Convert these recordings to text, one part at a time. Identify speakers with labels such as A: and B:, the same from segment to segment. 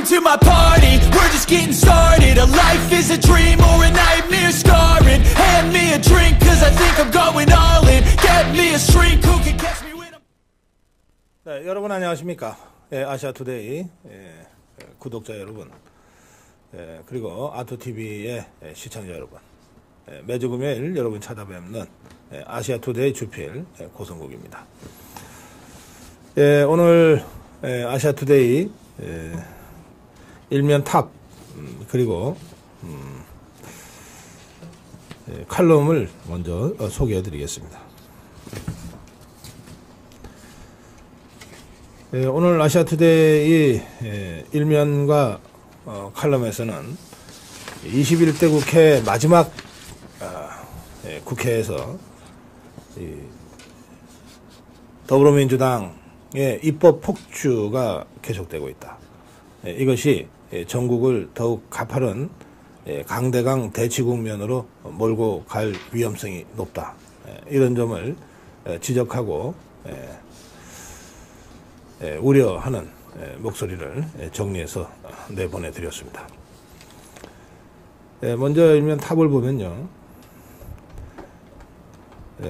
A: to my party, we're just getting started. A life is a dream or a nightmare scarring. Hand me a drink cause I think I'm going all in. Get me a shrink who can catch me when I'm...
B: 네, 여러분 안녕하십니까. 아시아투데이 구독자 여러분, 그리고 아토TV의 시청자 여러분, 매주 금요일 여러분 찾아뵙는 아시아투데이 주필 고성국입니다. 오늘 아시아투데이 일면 탑 그리고 칼럼을 먼저 소개해 드리겠습니다. 오늘 아시아투데이 일면과 칼럼에서는 21대 국회 마지막 국회에서 더불어민주당의 입법 폭주가 계속되고 있다. 이것이 전국을 더욱 가파른 강대강 대치 국면으로 몰고 갈 위험성이 높다. 이런 점을 지적하고 우려하는 목소리를 정리해서 내보내드렸습니다. 먼저 일면 탑을 보면요,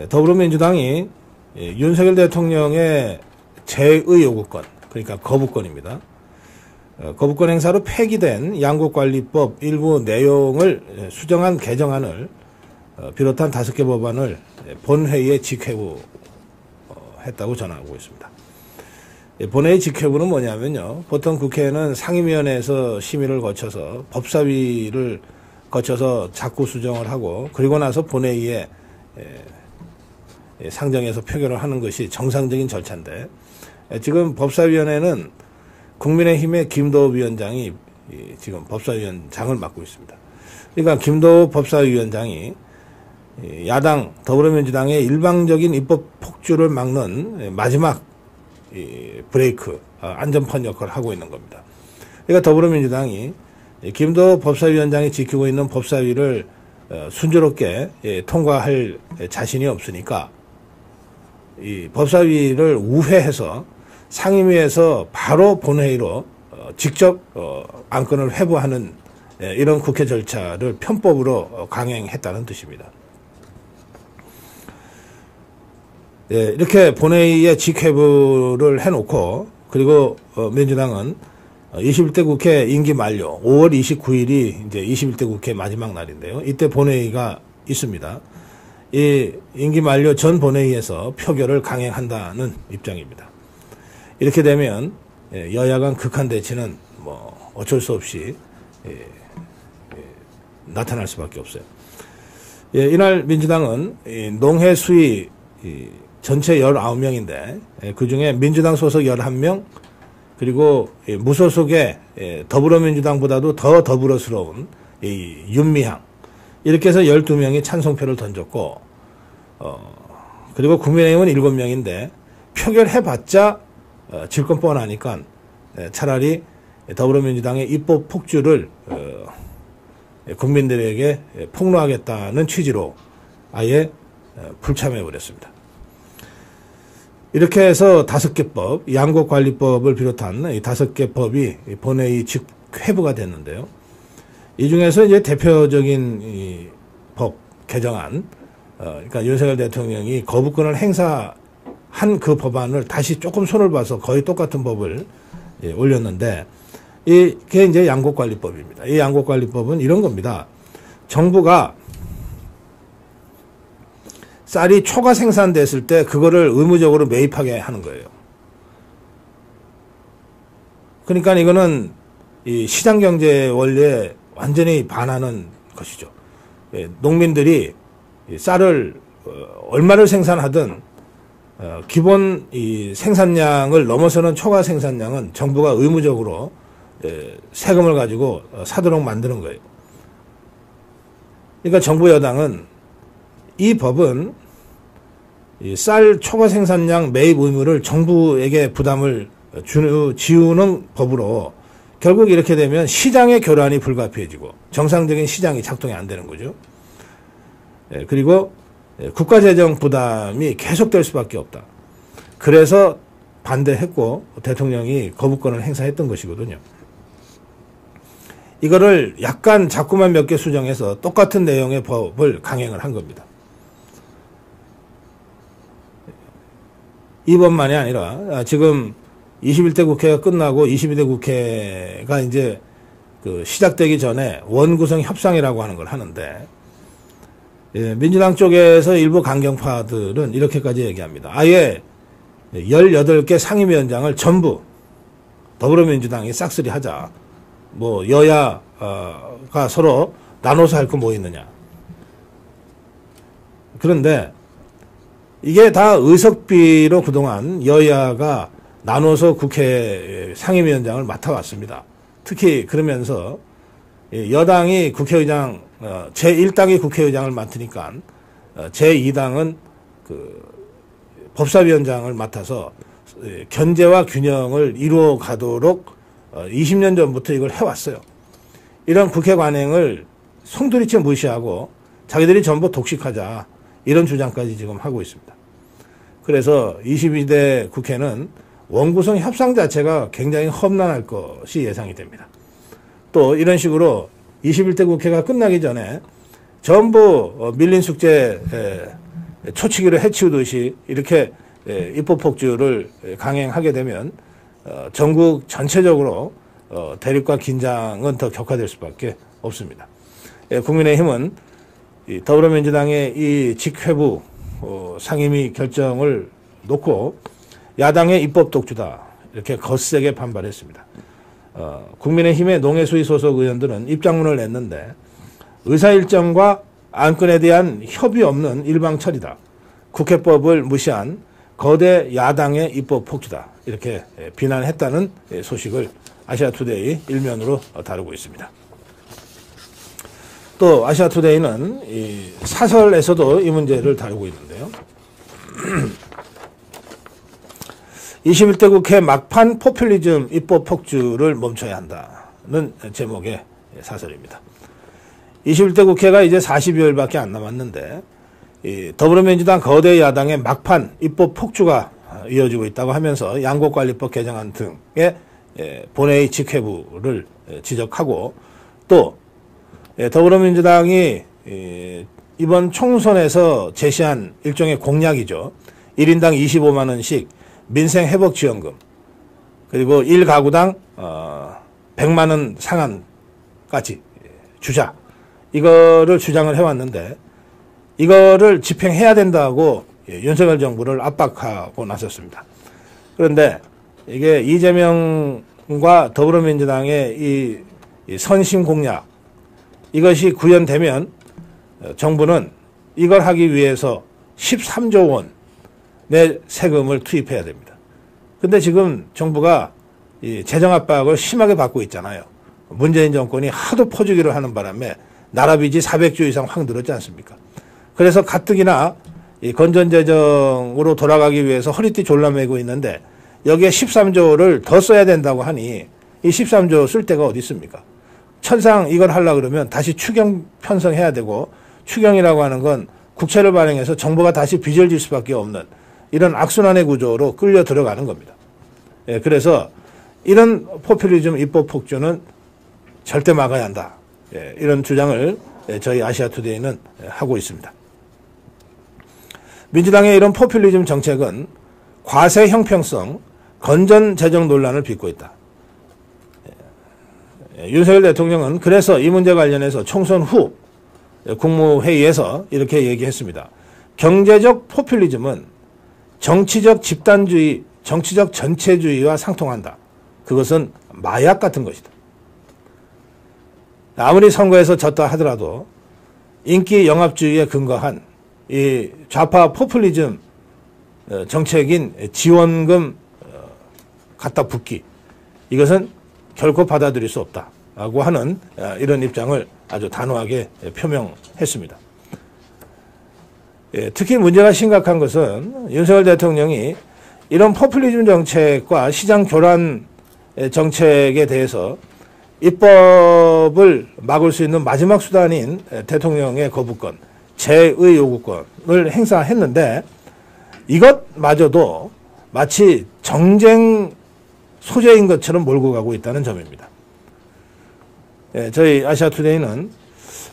B: 더불어민주당이 윤석열 대통령의 재의요구권, 그러니까 거부권입니다. 거부권 행사로 폐기된 양곡관리법 일부 내용을 수정한 개정안을 비롯한 5개 법안을 본회의에 직회부했다고 전하고 있습니다. 본회의 직회부는 뭐냐면요, 보통 국회는 상임위원회에서 심의를 거쳐서 법사위를 거쳐서 자꾸 수정을 하고 그리고 나서 본회의에 상정해서 표결을 하는 것이 정상적인 절차인데, 지금 법사위원회는 국민의힘의 김도읍 위원장이 지금 법사위원장을 맡고 있습니다. 그러니까 김도읍 법사위원장이 야당 더불어민주당의 일방적인 입법 폭주를 막는 마지막 브레이크, 안전판 역할을 하고 있는 겁니다. 그러니까 더불어민주당이 김도읍 법사위원장이 지키고 있는 법사위를 순조롭게 통과할 자신이 없으니까 이 법사위를 우회해서 상임위에서 바로 본회의로 직접 안건을 회부하는 이런 국회 절차를 편법으로 강행했다는 뜻입니다. 이렇게 본회의에 직회부를 해놓고, 그리고 민주당은 21대 국회 임기 만료 5월 29일이 이제 21대 국회 마지막 날인데요. 이때 본회의가 있습니다. 이 임기 만료 전 본회의에서 표결을 강행한다는 입장입니다. 이렇게 되면 여야 간 극한 대치는 뭐 어쩔 수 없이 나타날 수밖에 없어요. 이날 민주당은 농해 수위 전체 19명인데 그 중에 민주당 소속 11명, 그리고 무소속의 더불어민주당보다도 더 더불어스러운 윤미향, 이렇게 해서 12명이 찬성표를 던졌고, 그리고 국민의힘은 7명인데 표결해봤자 질 건 뻔하니까 차라리 더불어민주당의 입법 폭주를 국민들에게 폭로하겠다는 취지로 아예 불참해버렸습니다. 이렇게 해서 5개 법, 양곡관리법을 비롯한 이 5개 법이 본회의 직회부가 됐는데요. 이 중에서 이제 대표적인 이 법 개정안, 그러니까 윤석열 대통령이 거부권을 행사한 그 법안을 다시 조금 손을 봐서 거의 똑같은 법을 올렸는데, 이게 이제 양곡관리법입니다. 이 양곡관리법은 이런 겁니다. 정부가 쌀이 초과 생산됐을 때 그거를 의무적으로 매입하게 하는 거예요. 그러니까 이거는 이 시장경제 원리에 완전히 반하는 것이죠. 농민들이 쌀을 얼마를 생산하든 기본 이 생산량을 넘어서는 초과 생산량은 정부가 의무적으로 세금을 가지고 사도록 만드는 거예요. 그러니까 정부 여당은 이 법은 이 쌀 초과 생산량 매입 의무를 정부에게 부담을 지우는 법으로, 결국 이렇게 되면 시장의 교란이 불가피해지고 정상적인 시장이 작동이 안 되는 거죠. 그리고 국가재정 부담이 계속될 수밖에 없다. 그래서 반대했고 대통령이 거부권을 행사했던 것이거든요. 이거를 약간 자꾸만 몇 개 수정해서 똑같은 내용의 법을 강행을 한 겁니다. 이 법만이 아니라 지금 21대 국회가 끝나고 22대 국회가 이제 그 시작되기 전에 원구성 협상이라고 하는 걸 하는데, 민주당 쪽에서 일부 강경파들은 이렇게까지 얘기합니다. 아예 18개 상임위원장을 전부 더불어민주당이 싹쓸이 하자. 뭐 여야가 서로 나눠서 할 거 뭐 있느냐. 그런데 이게 다 의석비로 그동안 여야가 나눠서 국회 상임위원장을 맡아왔습니다. 특히 그러면서 여당이 국회의장, 제1당이 국회의장을 맡으니까 제2당은 그 법사위원장을 맡아서 견제와 균형을 이루어 가도록 20년 전부터 이걸 해왔어요. 이런 국회 관행을 송두리째 무시하고 자기들이 전부 독식하자, 이런 주장까지 지금 하고 있습니다. 그래서 22대 국회는 원구성 협상 자체가 굉장히 험난할 것이 예상이 됩니다. 또 이런 식으로 21대 국회가 끝나기 전에 전부 밀린 숙제 초치기로 해치우듯이 이렇게 입법 폭주를 강행하게 되면 전국 전체적으로 대립과 긴장은 더 격화될 수밖에 없습니다. 국민의힘은 더불어민주당의 이 직회부 상임위 결정을 놓고 야당의 입법 독주다, 이렇게 거세게 반발했습니다. 국민의힘의 농해수위 소속 의원들은 입장문을 냈는데, 의사일정과 안건에 대한 협의 없는 일방 처리다, 국회법을 무시한 거대 야당의 입법 폭주다, 이렇게 비난했다는 소식을 아시아투데이 일면으로 다루고 있습니다. 또 아시아투데이는 이 사설에서도 이 문제를 다루고 있는데요. 21대 국회 막판 포퓰리즘 입법 폭주를 멈춰야 한다는 제목의 사설입니다. 21대 국회가 이제 40여일밖에 안 남았는데, 더불어민주당 거대 야당의 막판 입법 폭주가 이어지고 있다고 하면서 양곡관리법 개정안 등의 본회의 직회부를 지적하고, 또 더불어민주당이 이번 총선에서 제시한 일종의 공약이죠. 1인당 25만 원씩 민생회복지원금, 그리고 1가구당 100만 원 상한까지 주자, 이거를 주장을 해왔는데, 이거를 집행해야 된다고 윤석열 정부를 압박하고 나섰습니다. 그런데 이게 이재명과 더불어민주당의 이 선심 공약, 이것이 구현되면 정부는 이걸 하기 위해서 13조 원의 세금을 투입해야 됩니다. 근데 지금 정부가 이 재정 압박을 심하게 받고 있잖아요. 문재인 정권이 하도 퍼주기를 하는 바람에 나라 빚이 400조 이상 확 늘었지 않습니까? 그래서 가뜩이나 이 건전재정으로 돌아가기 위해서 허리띠 졸라매고 있는데, 여기에 13조를 더 써야 된다고 하니 이 13조 쓸 데가 어디 있습니까? 천상 이걸 하려고 그러면 다시 추경 편성해야 되고, 추경이라고 하는 건 국채를 발행해서 정부가 다시 빚을 질 수밖에 없는 이런 악순환의 구조로 끌려 들어가는 겁니다. 그래서 이런 포퓰리즘 입법 폭주는 절대 막아야 한다, 이런 주장을 저희 아시아투데이는 하고 있습니다. 민주당의 이런 포퓰리즘 정책은 과세 형평성, 건전 재정 논란을 빚고 있다. 윤석열 대통령은 그래서 이 문제 관련해서 총선 후 국무회의에서 이렇게 얘기했습니다. 경제적 포퓰리즘은 정치적 집단주의, 정치적 전체주의와 상통한다. 그것은 마약 같은 것이다. 아무리 선거에서 졌다 하더라도 인기 영합주의에 근거한 이 좌파 포퓰리즘 정책인 지원금 갖다 붓기, 이것은 결코 받아들일 수 없다라고 하는 이런 입장을 아주 단호하게 표명했습니다. 특히 문제가 심각한 것은 윤석열 대통령이 이런 포퓰리즘 정책과 시장 교란 정책에 대해서 입법을 막을 수 있는 마지막 수단인 대통령의 거부권, 재의 요구권을 행사했는데, 이것마저도 마치 정쟁 소재인 것처럼 몰고 가고 있다는 점입니다. 저희 아시아투데이는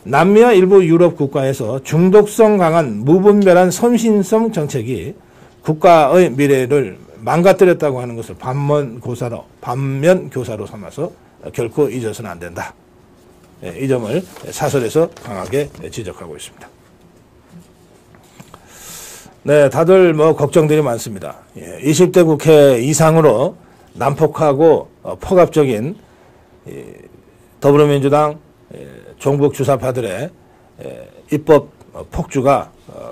B: 남미와 일부 유럽 국가에서 중독성 강한 무분별한 선신성 정책이 국가의 미래를 망가뜨렸다고 하는 것을 반면 교사로 삼아서 결코 잊어서는 안 된다. 이 점을 사설에서 강하게 지적하고 있습니다. 네, 다들 뭐 걱정들이 많습니다. 20대 국회 이상으로 난폭하고 폭압적인 더불어민주당 종북 주사파들의 입법 폭주가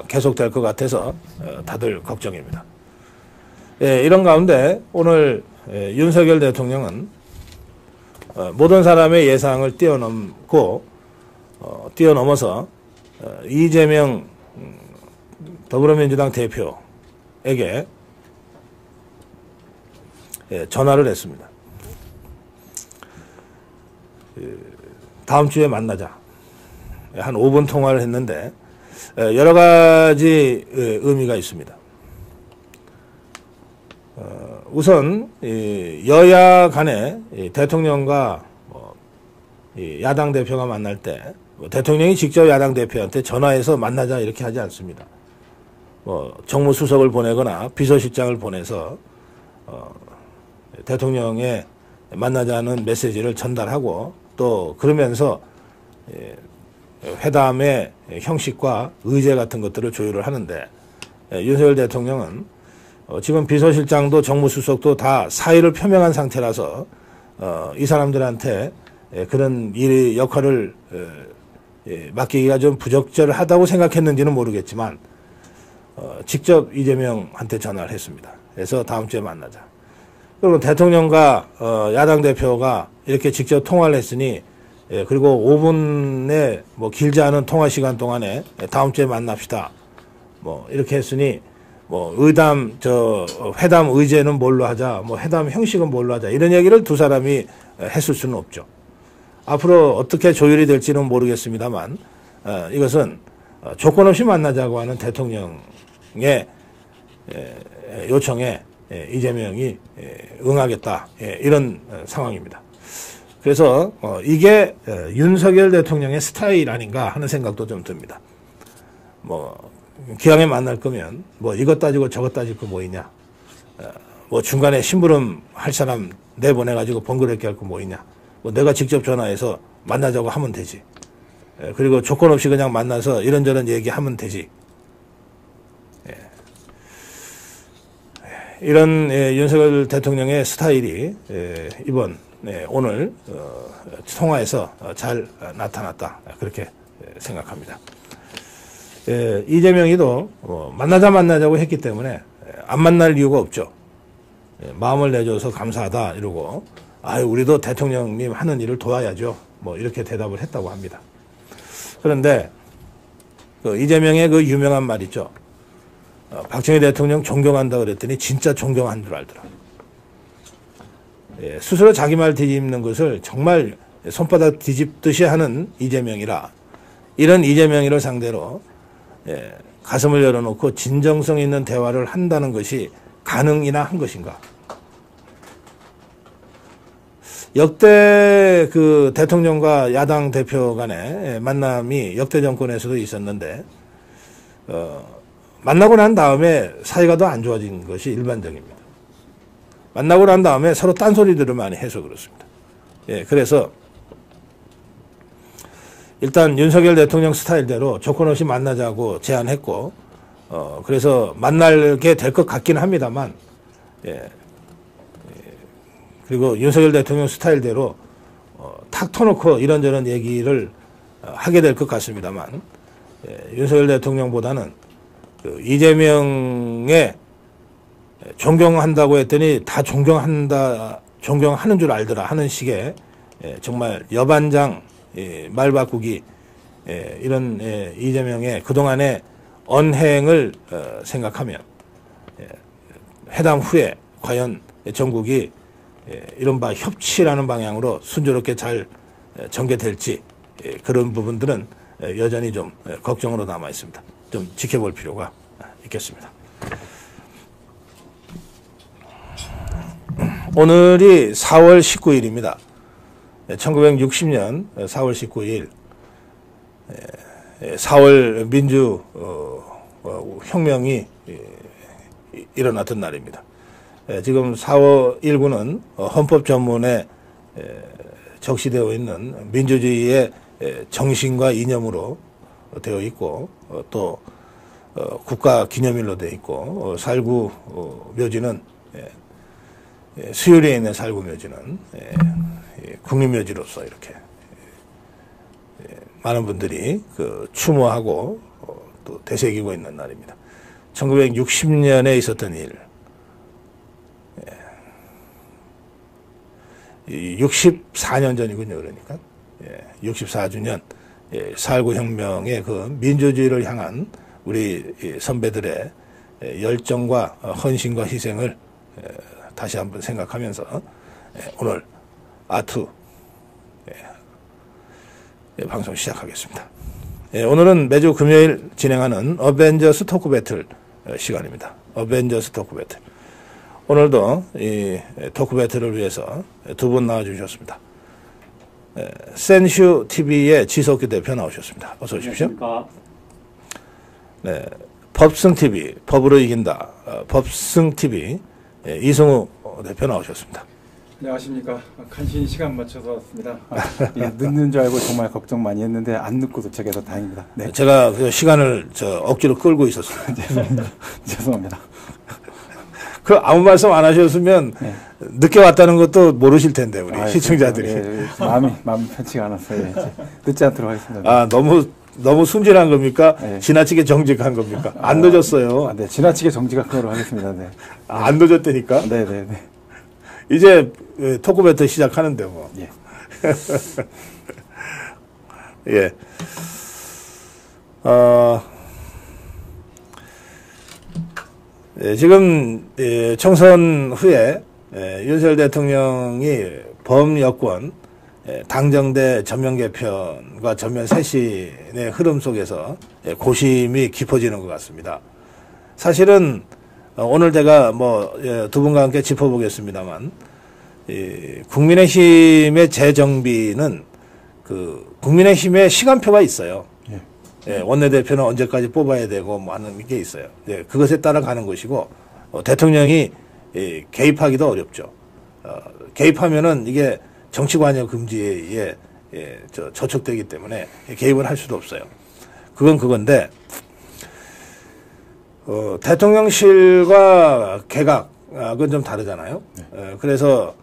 B: 계속될 것 같아서 다들 걱정입니다. 이런 가운데 오늘 윤석열 대통령은 모든 사람의 예상을 뛰어넘어서 이재명 더불어민주당 대표에게 전화를 했습니다. 다음 주에 만나자. 한 5분 통화를 했는데 여러 가지 의미가 있습니다. 우선 여야 간에 대통령과 야당 대표가 만날 때 대통령이 직접 야당 대표한테 전화해서 만나자 이렇게 하지 않습니다. 정무수석을 보내거나 비서실장을 보내서 대통령의 만나자는 메시지를 전달하고 또 그러면서 회담의 형식과 의제 같은 것들을 조율을 하는데 윤석열 대통령은 지금 비서실장도 정무수석도 다 사의를 표명한 상태라서 이 사람들한테 그런 일 역할을 맡기기가 좀 부적절하다고 생각했는지는 모르겠지만 직접 이재명한테 전화를 했습니다. 그래서 다음 주에 만나자. 그리고 대통령과 야당 대표가 이렇게 직접 통화를 했으니 그리고 5분의 뭐 길지 않은 통화 시간 동안에 다음 주에 만납시다. 뭐 이렇게 했으니 뭐 회담 의제는 뭘로 하자, 뭐 회담 형식은 뭘로 하자 이런 얘기를 두 사람이 했을 수는 없죠. 앞으로 어떻게 조율이 될지는 모르겠습니다만 이것은 조건 없이 만나자고 하는 대통령의 요청에 이재명이 응하겠다 이런 상황입니다. 그래서 이게 윤석열 대통령의 스타일 아닌가 하는 생각도 좀 듭니다. 기왕에 만날 거면 이것 따지고 저것 따질 거 뭐 있냐, 중간에 심부름 할 사람 내보내가지고 번거롭게 할 거 뭐 있냐, 내가 직접 전화해서 만나자고 하면 되지. 그리고 조건 없이 그냥 만나서 이런저런 얘기하면 되지. 이런 윤석열 대통령의 스타일이 이번 오늘 통화에서 잘 나타났다 그렇게 생각합니다. 이재명이도 만나자고 했기 때문에 안 만날 이유가 없죠. 마음을 내줘서 감사하다 이러고 우리도 대통령님 하는 일을 도와야죠. 이렇게 대답을 했다고 합니다. 그런데 이재명의 그 유명한 말 있죠. 박정희 대통령 존경한다 그랬더니 진짜 존경한 줄 알더라. 스스로 자기 말 뒤집는 것을 정말 손바닥 뒤집듯이 하는 이재명이라 이런 이재명이를 상대로 가슴을 열어놓고 진정성 있는 대화를 한다는 것이 가능이나 한 것인가. 역대 그 대통령과 야당 대표 간의 만남이 역대 정권에서도 있었는데 만나고 난 다음에 사이가 더 안 좋아진 것이 일반적입니다. 만나고 난 다음에 서로 딴소리들을 많이 해서 그렇습니다. 그래서 일단 윤석열 대통령 스타일대로 조건 없이 만나자고 제안했고 그래서 만나게 될 것 같긴 합니다만 그리고 윤석열 대통령 스타일대로 탁 터놓고 이런저런 얘기를 하게 될 것 같습니다만 윤석열 대통령보다는 이재명의 존경한다고 했더니 다 존경하는 줄 알더라 하는 식의 정말 여반장 말 바꾸기 이런 이재명의 그동안의 언행을 생각하면 회담 후에 과연 전국이 이른바 협치라는 방향으로 순조롭게 잘 전개될지 그런 부분들은 여전히 좀 걱정으로 남아 있습니다. 좀 지켜볼 필요가 있겠습니다. 오늘이 4월 19일입니다. 1960년 4월 19일 4월 민주 혁명이 일어났던 날입니다. 지금 4월 1구는 헌법 전문에 적시되어 있는 민주주의의 정신과 이념으로 되어 있고 또 국가 기념일로 되어 있고 살구 묘지는 수요일에 있는 살구 묘지는 국립묘지로서 이렇게 많은 분들이 추모하고 또 되새기고 있는 날입니다. 1960년에 있었던 일, 64년 전이군요. 그러니까 64주년 4.19 혁명의 그 민주주의를 향한 우리 선배들의 열정과 헌신과 희생을 다시 한번 생각하면서 오늘 아투 방송 시작하겠습니다. 오늘은 매주 금요일 진행하는 어벤져스 토크 배틀 시간입니다. 어벤져스 토크 배틀. 오늘도 이 토크 배틀을 위해서 두 분 나와주셨습니다. 센슈 TV의 지석규 대표 나오셨습니다. 어서 오십시오.
C: 안녕하십니까.
B: 네, 법승 TV 법으로 이긴다. 법승 TV 이승우 대표 나오셨습니다.
C: 안녕하십니까. 간신히 시간 맞춰서 왔습니다. 예, 늦는 줄 알고 정말 걱정 많이 했는데 안 늦고 도착해서 다행입니다. 네.
B: 제가 그 시간을 억지로 끌고 있었어요.
C: 죄송합니다.
B: 그 아무 말씀 안 하셨으면
C: 네.
B: 늦게 왔다는 것도 모르실 텐데 우리 시청자들이.
C: 예, 마음이 편치가 않았어요. 예, 늦지 않도록 하겠습니다.
B: 너무 순진한 겁니까?
C: 네.
B: 지나치게 정직한 겁니까? 안 늦었어요.
C: 네, 지나치게 정직한 거로 하겠습니다. 네.
B: 안 늦었다니까?
C: 네.
B: 이제 토크 배틀 시작하는데 뭐.
C: 예.
B: 예. 지금 총선 후에 윤석열 대통령이 범여권 당정대 전면 개편과 전면 쇄신의 흐름 속에서 고심이 깊어지는 것 같습니다. 사실은 오늘 제가 두 분과 함께 짚어보겠습니다만 국민의힘의 재정비는 국민의힘의 시간표가 있어요. 원내대표는 언제까지 뽑아야 되고 하는 게 있어요. 그것에 따라 가는 것이고 대통령이 개입하기도 어렵죠. 개입하면은 이게 정치관여 금지에 저촉되기 때문에 개입을 할 수도 없어요. 그건 그건데 대통령실과 개각은 좀 다르잖아요. 그래서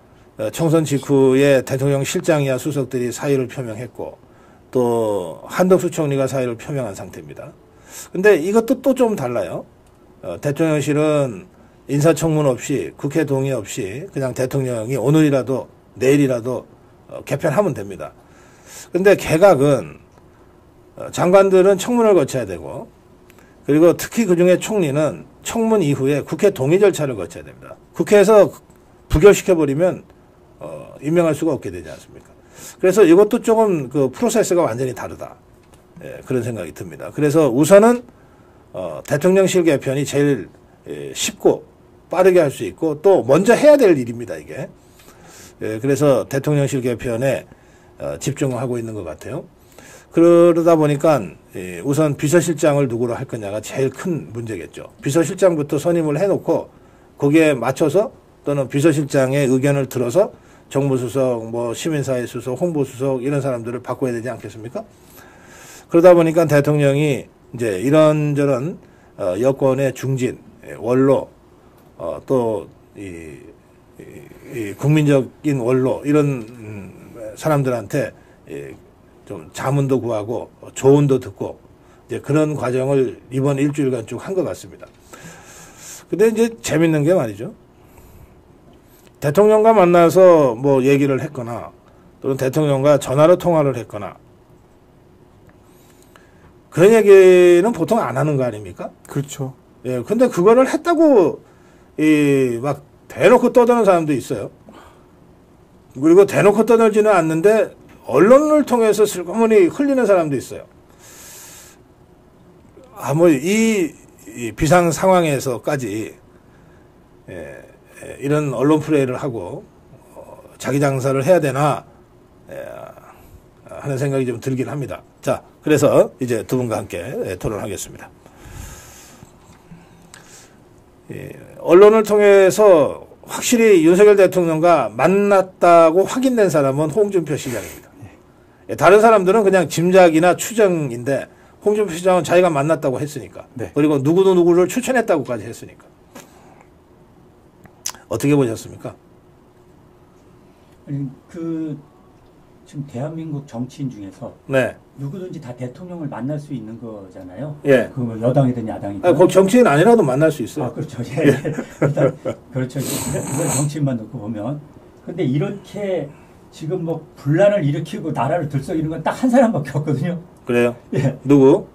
B: 총선 직후에 대통령 실장이야 수석들이 사의를 표명했고 또 한덕수 총리가 사의를 표명한 상태입니다. 근데 이것도 또 좀 달라요. 대통령실은 인사청문 없이 국회 동의 없이 그냥 대통령이 오늘이라도 내일이라도 개편하면 됩니다. 근데 개각은 장관들은 청문을 거쳐야 되고 그리고 특히 그중에 총리는 청문 이후에 국회 동의 절차를 거쳐야 됩니다. 국회에서 부결시켜버리면 임명할 수가 없게 되지 않습니까? 그래서 이것도 조금 프로세스가 완전히 다르다. 그런 생각이 듭니다. 그래서 우선은 대통령실 개편이 제일 쉽고 빠르게 할 수 있고 또 먼저 해야 될 일입니다. 이게. 그래서 대통령실 개편에 집중하고 있는 것 같아요. 그러다 보니까 우선 비서실장을 누구로 할 거냐가 제일 큰 문제겠죠. 비서실장부터 선임을 해놓고 거기에 맞춰서 또는 비서실장의 의견을 들어서 정무수석, 시민사회 수석, 홍보수석 이런 사람들을 바꿔야 되지 않겠습니까? 그러다 보니까 대통령이 이제 이런저런 여권의 중진, 원로, 또 이 국민적인 원로 이런 사람들한테 좀 자문도 구하고 조언도 듣고 이제 그런 과정을 이번 일주일간 쭉 한 것 같습니다. 근데 이제 재밌는 게 말이죠. 대통령과 만나서 얘기를 했거나 또는 대통령과 전화로 통화를 했거나 그런 얘기는 보통 안 하는 거 아닙니까?
C: 그렇죠.
B: 예, 근데 그거를 했다고 막 대놓고 떠드는 사람도 있어요. 그리고 대놓고 떠들지는 않는데 언론을 통해서 슬그머니 흘리는 사람도 있어요. 이 비상 상황에서까지 이런 언론 플레이를 하고 자기 장사를 해야 되나 하는 생각이 좀 들긴 합니다. 자, 그래서 이제 두 분과 함께 토론하겠습니다. 언론을 통해서 확실히 윤석열 대통령과 만났다고 확인된 사람은 홍준표 시장입니다. 다른 사람들은 그냥 짐작이나 추정인데 홍준표 시장은 자기가 만났다고 했으니까.
C: 네.
B: 그리고 누구도 누구를 추천했다고까지 했으니까. 어떻게 보셨습니까?
D: 아니, 지금 대한민국 정치인 중에서
B: 네.
D: 누구든지 다 대통령을 만날 수 있는 거잖아요.
B: 예.
D: 그 여당이든 야당이든.
B: 그 정치인 아니라도 만날 수 있어요.
D: 그렇죠. 예. 일단 그렇죠. 이건 정치인만 놓고 보면. 근데 이렇게 지금 뭐 분란을 일으키고 나라를 들썩이는 건 딱 한 사람밖에 없거든요.
B: 그래요?
D: 예.
B: 누구?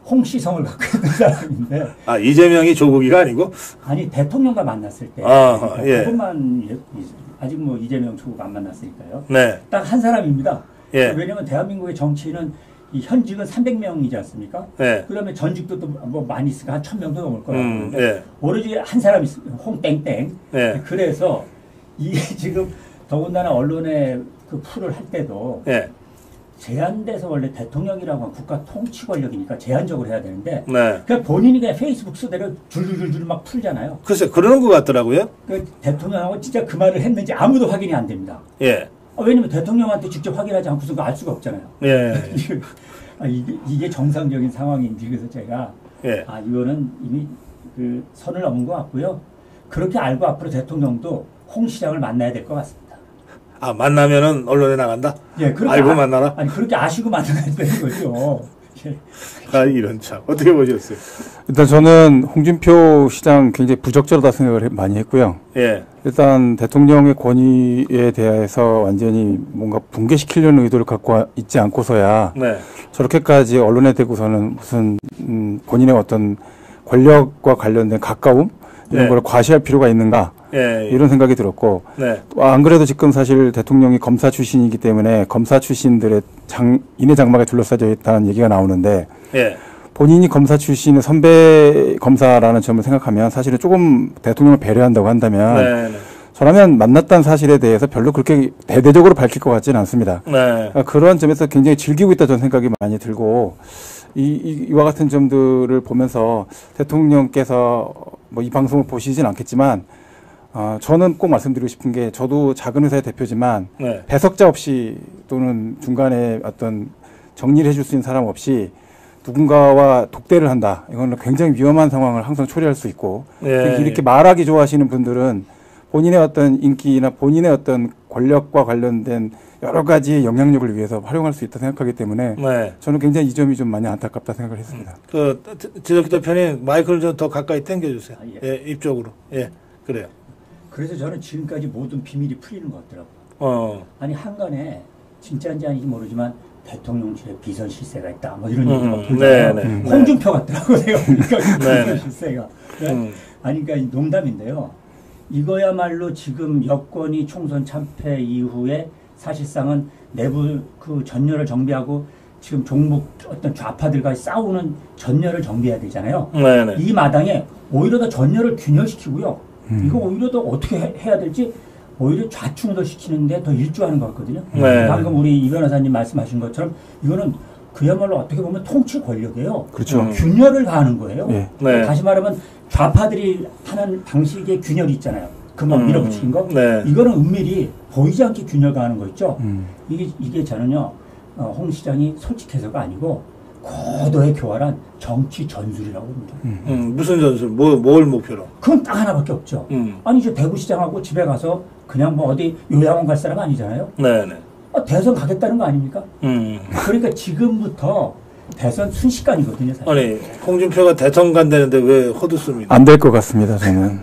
D: 홍시성을 갖고 있는 사람인데.
B: 이재명이 조국이가 아니고?
D: 아니, 대통령과 만났을 때.
B: 예.
D: 그것만 아직 뭐 이재명 조국 안 만났으니까요.
B: 네.
D: 딱 한 사람입니다.
B: 예.
D: 왜냐하면 대한민국의 정치인은 이 현직은 300명이지 않습니까?
B: 네.
D: 그다음에 전직도 또 뭐 많이 있으니까 한 1000명도 넘을 거라고.
B: 예.
D: 오로지 한 사람이 있습니다. 홍땡땡.
B: 예.
D: 그래서 이게 지금 더군다나 언론의 그 풀을 할 때도
B: 예.
D: 제한돼서 원래 대통령이라고 하면 국가 통치 권력이니까 제한적으로 해야 되는데
B: 네.
D: 그냥 본인이 그냥 페이스북 쓰대로 줄줄줄줄 막 풀잖아요.
B: 글쎄, 그러는 것 같더라고요.
D: 그 대통령하고 진짜 그 말을 했는지 아무도 확인이 안 됩니다.
B: 예.
D: 왜냐면 대통령한테 직접 확인하지 않고서 그거 알 수가 없잖아요.
B: 예.
D: 이게 정상적인 상황인지 그래서 제가
B: 예.
D: 이거는 이미 그 선을 넘은 것 같고요. 그렇게 알고 앞으로 대통령도 홍 시장을 만나야 될 것 같습니다.
B: 만나면은 언론에 나간다?
D: 예, 그렇게
B: 알고 만나라?
D: 아니 그렇게 아시고 만나야 되는 거죠. 예.
B: 이런 참. 어떻게 보셨어요?
C: 일단 저는 홍준표 시장 굉장히 부적절하다 생각을 많이 했고요.
B: 예.
C: 일단 대통령의 권위에 대해서 완전히 뭔가 붕괴시키려는 의도를 갖고 있지 않고서야
B: 네.
C: 저렇게까지 언론에 대고서는 무슨 본인의 어떤 권력과 관련된 가까움 이런
B: 네.
C: 걸 과시할 필요가 있는가
B: 예.
C: 이런 생각이 들었고
B: 네.
C: 안 그래도 지금 사실 대통령이 검사 출신이기 때문에 검사 출신들의 인해 장막에 둘러싸여 있다는 얘기가 나오는데
B: 예.
C: 본인이 검사 출신의 선배 검사라는 점을 생각하면 사실은 조금 대통령을 배려한다고 한다면
B: 네.
C: 저라면 만났다는 사실에 대해서 별로 그렇게 대대적으로 밝힐 것 같지는 않습니다.
B: 네.
C: 그러니까 그런 점에서 굉장히 즐기고 있다 저는 생각이 많이 들고 이와 같은 점들을 보면서 대통령께서 뭐 이 방송을 보시진 않겠지만 저는 꼭 말씀드리고 싶은 게 저도 작은 회사의 대표지만
B: 네.
C: 배석자 없이 또는 중간에 어떤 정리를 해줄 수 있는 사람 없이 누군가와 독대를 한다. 이건 굉장히 위험한 상황을 항상 초래할 수 있고
B: 예.
C: 이렇게 말하기 좋아하시는 분들은 본인의 어떤 인기나 본인의 어떤 권력과 관련된 여러 가지 영향력을 위해서 활용할 수 있다 생각하기 때문에
B: 네.
C: 저는 굉장히 이 점이 좀 많이 안타깝다 생각을 했습니다.
B: 지적기 대표님 마이크를 좀 더 가까이 당겨주세요.
D: 예.
B: 예, 입 쪽으로. 예, 그래요.
D: 그래서 저는 지금까지 모든 비밀이 풀리는 것 같더라고요. 아니 한간에 진짜인지 아닌지 모르지만 대통령실에 비선 실세가 있다. 뭐 이런 얘기가 보이잖아요.
B: 네, 네.
D: 홍준표 같더라고요. 내가 보니까
B: 네,
D: 비선 실세가. 네? 아니 그러니까 농담인데요. 이거야말로 지금 여권이 총선 참패 이후에 사실상은 내부 그 전열을 정비하고 지금 종북 어떤 좌파들과 싸우는 전열을 정비해야 되잖아요.
B: 네네.
D: 이 마당에 오히려 더 전열을 균열시키고요. 이거 오히려 더 어떻게 해야 될지 오히려 좌충우돌 시키는데 더 일조하는 것 같거든요.
B: 네.
D: 방금 우리 이 변호사님 말씀하신 것처럼 이거는 그야말로 어떻게 보면 통치 권력이에요.
C: 그렇죠.
D: 균열을 가하는 거예요.
C: 예.
B: 네.
D: 다시 말하면 좌파들이 하는 방식의 균열이 있잖아요. 그만 밀어붙이는 거.
B: 네.
D: 이거는 은밀히 보이지 않게 균열 가하는 거 있죠. 이게 저는요, 홍 시장이 솔직해서가 아니고 고도의 교활한 정치 전술이라고 봅니다.
B: 무슨 전술? 뭘 목표로?
D: 그건 딱 하나밖에 없죠. 아니, 저 대구시장하고 집에 가서 그냥 뭐 어디 요양원 갈 사람 아니잖아요.
B: 네네.
D: 대선 가겠다는 거 아닙니까? 그러니까 지금부터 대선 순식간이거든요, 사실.
B: 아니, 홍준표가 대선 간다는데 왜 헛웃습니까?
C: 안 될 것 같습니다. 저는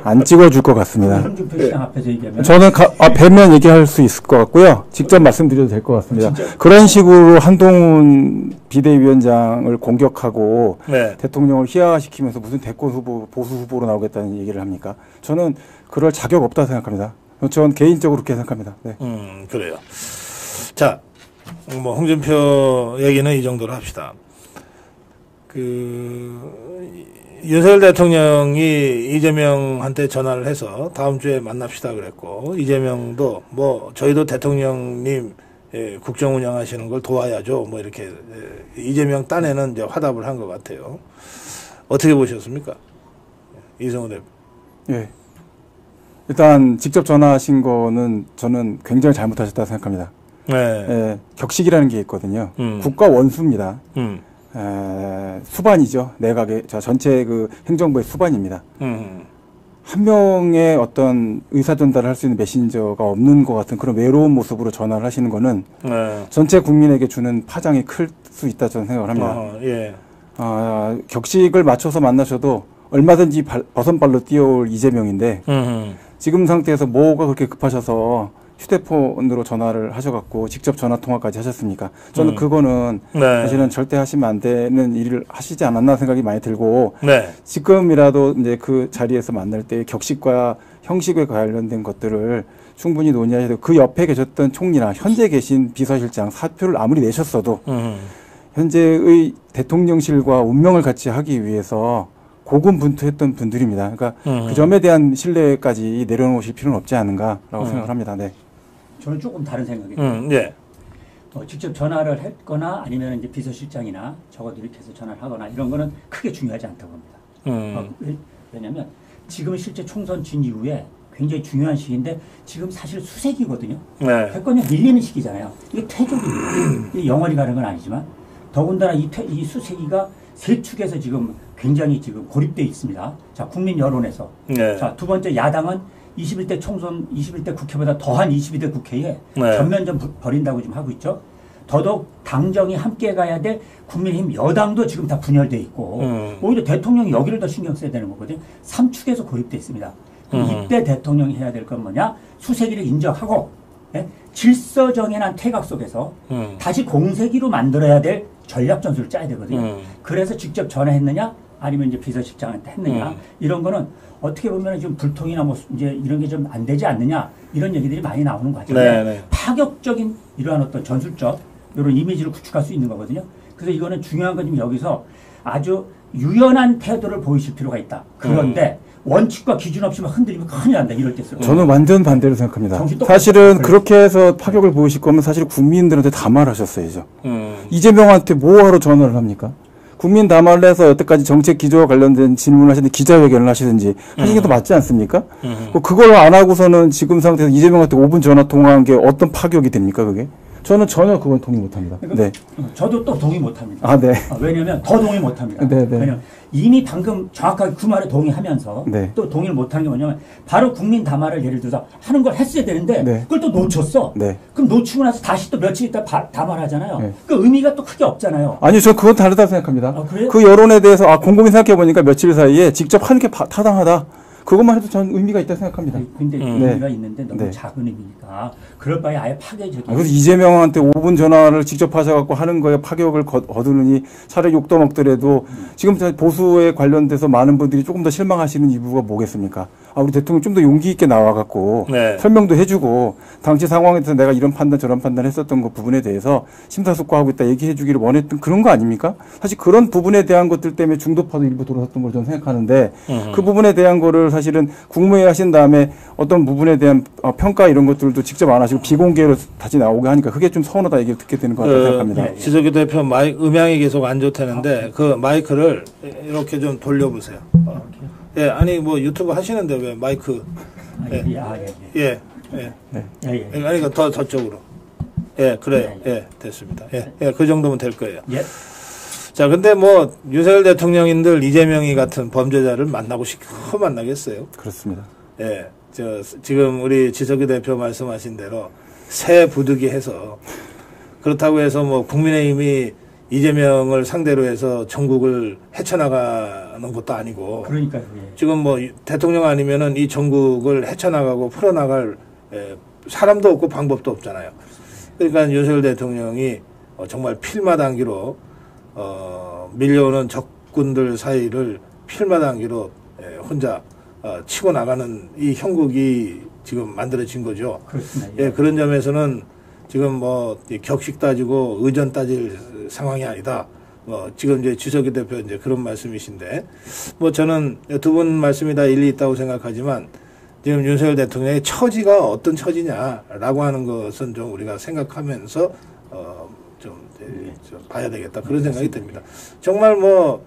C: 안 찍어줄 것 같습니다.
D: 홍준표 시장 앞에서 얘기하면
C: 저는 뵈면 얘기할 수 있을 것 같고요. 직접 말씀드려도 될 것 같습니다.
D: 진짜?
C: 그런 식으로 한동훈 비대위원장을 공격하고
B: 네.
C: 대통령을 희화시키면서 무슨 대권 후보, 보수 후보로 나오겠다는 얘기를 합니까? 저는 그럴 자격 없다고 생각합니다. 전 개인적으로 그렇게 생각합니다. 네.
B: 그래요. 자, 뭐 홍준표 얘기는 이 정도로 합시다. 윤석열 대통령이 이재명한테 전화를 해서 다음 주에 만납시다 그랬고, 이재명도 뭐 저희도 대통령님 국정 운영하시는 걸 도와야죠. 뭐 이렇게 이재명 딴에는 이제 화답을 한 것 같아요. 어떻게 보셨습니까? 이성호 대표.
C: 예. 일단 직접 전화하신 거는 저는 굉장히 잘못하셨다고 생각합니다.
B: 네.
C: 예, 격식이라는 게 있거든요. 국가 원수입니다. 수반이죠. 내각의 전체 그 행정부의 수반입니다. 한 명의 어떤 의사 전달을 할 수 있는 메신저가 없는 것 같은 그런 외로운 모습으로 전화를 하시는 거는
B: 네.
C: 전체 국민에게 주는 파장이 클 수 있다 저는 생각을 합니다.
B: 예.
C: 격식을 맞춰서 만나셔도 얼마든지 버선발로 뛰어올 이재명인데 지금 상태에서 뭐가 그렇게 급하셔서 휴대폰으로 전화를 하셔갖고 직접 전화 통화까지 하셨습니까? 저는 그거는
B: 네.
C: 사실은 절대 하시면 안 되는 일을 하시지 않았나 생각이 많이 들고
B: 네.
C: 지금이라도 이제 그 자리에서 만날 때 격식과 형식에 관련된 것들을 충분히 논의하셔야 되고 그 옆에 계셨던 총리나 현재 계신 비서실장 사표를 아무리 내셨어도 현재의 대통령실과 운명을 같이 하기 위해서 고군분투했던 분들입니다. 그러니까 그 점에 대한 신뢰까지 내려놓으실 필요는 없지 않은가라고 생각을 합니다. 네.
D: 저는 조금 다른 생각이에요.
B: 예.
D: 직접 전화를 했거나 아니면 이제 비서실장이나 적어도 이렇게 해서 전화를 하거나 이런 거는 크게 중요하지 않다고 봅니다. 왜냐하면 지금 실제 총선 진 이후에 굉장히 중요한 시기인데 지금 사실 수색이거든요.
B: 네.
D: 패권이 밀리는 시기잖아요. 이게 퇴족입니다. 이게 영원히 가는 건 아니지만 더군다나 이 수색이가 세 축에서 지금 굉장히 지금 고립되어 있습니다. 자, 국민 여론에서.
B: 네.
D: 자, 두 번째 야당은 21대 총선, 21대 국회보다 더한 22대 국회에
B: 네.
D: 전면전 벌인다고 지금 하고 있죠. 더더욱 당정이 함께 가야 될 국민의힘 여당도 지금 다 분열돼 있고 오히려 대통령이 여기를 더 신경 써야 되는 거거든요. 3축에서 고립돼 있습니다. 이때 대통령이 해야 될 건 뭐냐? 수세기를 인정하고 예? 질서정연한 태각 속에서 다시 공세기로 만들어야 될 전략 전술을 짜야 되거든요. 그래서 직접 전화했느냐 아니면 이제 비서실장한테 했느냐 이런 거는 어떻게 보면 지금 불통이나 뭐 이제 이런 게 좀 안 되지 않느냐 이런 얘기들이 많이 나오는 과정에
B: 네, 네.
D: 파격적인 이러한 어떤 전술적 이런 이미지를 구축할 수 있는 거거든요. 그래서 이거는 중요한 건 지금 여기서 아주 유연한 태도를 보이실 필요가 있다. 그런데 원칙과 기준 없이 막 흔들리면 큰일 난다. 이럴 때 쓰고.
C: 저는 완전 반대로 생각합니다.
D: 정신
C: 사실은 그렇게 해서 파격을 보이실 거면 사실 국민들한테 다 말하셨어야죠. 이재명한테 뭐하러 전화를 합니까? 국민 담화를 해서 여태까지 정책 기조와 관련된 질문을 하시는데 기자회견을 하시든지 하시는 게 더 맞지 않습니까? 그걸 안 하고서는 지금 상태에서 이재명한테 5분 전화 통화한 게 어떤 파격이 됩니까, 그게? 저는 전혀 그건 동의 못 합니다. 네.
D: 저도 또 동의 못 합니다.
C: 아, 네.
D: 왜냐면 더 동의 못 합니다.
C: 네, 네.
D: 왜냐면 이미 방금 정확하게 그 말에 동의하면서
C: 네.
D: 또 동의를 못 하는 게 뭐냐면 바로 국민 담화를 예를 들어서 하는 걸 했어야 되는데
C: 네.
D: 그걸 또 놓쳤어.
C: 네.
D: 그럼 놓치고 나서 다시 또 며칠 있다 담화를 하잖아요.
C: 네.
D: 그 의미가 또 크게 없잖아요.
C: 아니, 저 그건 다르다고 생각합니다.
D: 아, 그래요?
C: 그 여론에 대해서, 곰곰이 생각해보니까 며칠 사이에 직접 하는 게 타당하다. 그것만 해도 전 의미가 있다고 생각합니다.
D: 근데
C: 네.
D: 의미가 있는데 너무
C: 네.
D: 작은 의미니까 그럴 바에 아예 파괴적인.
C: 그래서 이재명한테 5분 전화를 직접 하셔갖고 하는 거에 파격을 거두느니 차라리 욕도 먹더라도 지금 보수에 관련돼서 많은 분들이 조금 더 실망하시는 이유가 뭐겠습니까? 우리 대통령 좀 더 용기 있게 나와갖고
B: 네.
C: 설명도 해주고 당시 상황에 대해서 내가 이런 판단 저런 판단 했었던 그 부분에 대해서 심사숙고하고 있다 얘기해 주기를 원했던 그런 거 아닙니까? 사실 그런 부분에 대한 것들 때문에 중도파도 일부 돌아섰던 걸 저는 생각하는데 그 부분에 대한 거를 사실은 국무회의 하신 다음에 어떤 부분에 대한 평가 이런 것들도 직접 안 하시고 비공개로 다시 나오게 하니까 그게 좀 서운하다 얘기를 듣게 되는 것 같다고 생각합니다.
D: 네.
B: 지석이 대표 음향이 계속 안 좋다는데 그 마이크를 이렇게 좀 돌려보세요. 예, 아니 뭐 유튜브 하시는데 왜 마이크? 예. 아니 더 저쪽으로. 예, 그래. 예, 됐습니다. 예, 그 정도면 될 거예요.
D: 예.
B: 자, 근데 뭐 윤석열 대통령인들 이재명이 같은 범죄자를 만나고 싶고 만나겠어요.
C: 그렇습니다.
B: 예, 지금 우리 지석이 대표 말씀하신 대로 새 부득이해서 그렇다고 해서 뭐 국민의힘이 이재명을 상대로 해서 전국을 헤쳐나가는 것도 아니고.
D: 그러니까요. 예.
B: 지금 뭐 대통령 아니면은 이 전국을 헤쳐나가고 풀어나갈 사람도 없고 방법도 없잖아요. 그러니까 윤석열 대통령이 정말 필마당기로 밀려오는 적군들 사이를 필마당기로 혼자 치고 나가는 이 형국이 지금 만들어진 거죠.
D: 그렇습니다.
B: 예, 그런 점에서는 지금 뭐 격식 따지고 의전 따질 상황이 아니다. 뭐 지금 이제 주석기 대표 이제 그런 말씀이신데 뭐 저는 두 분 말씀이 다 일리 있다고 생각하지만 지금 윤석열 대통령의 처지가 어떤 처지냐라고 하는 것은 좀 우리가 생각하면서 좀 봐야 되겠다 그런 생각이 듭니다. 정말 뭐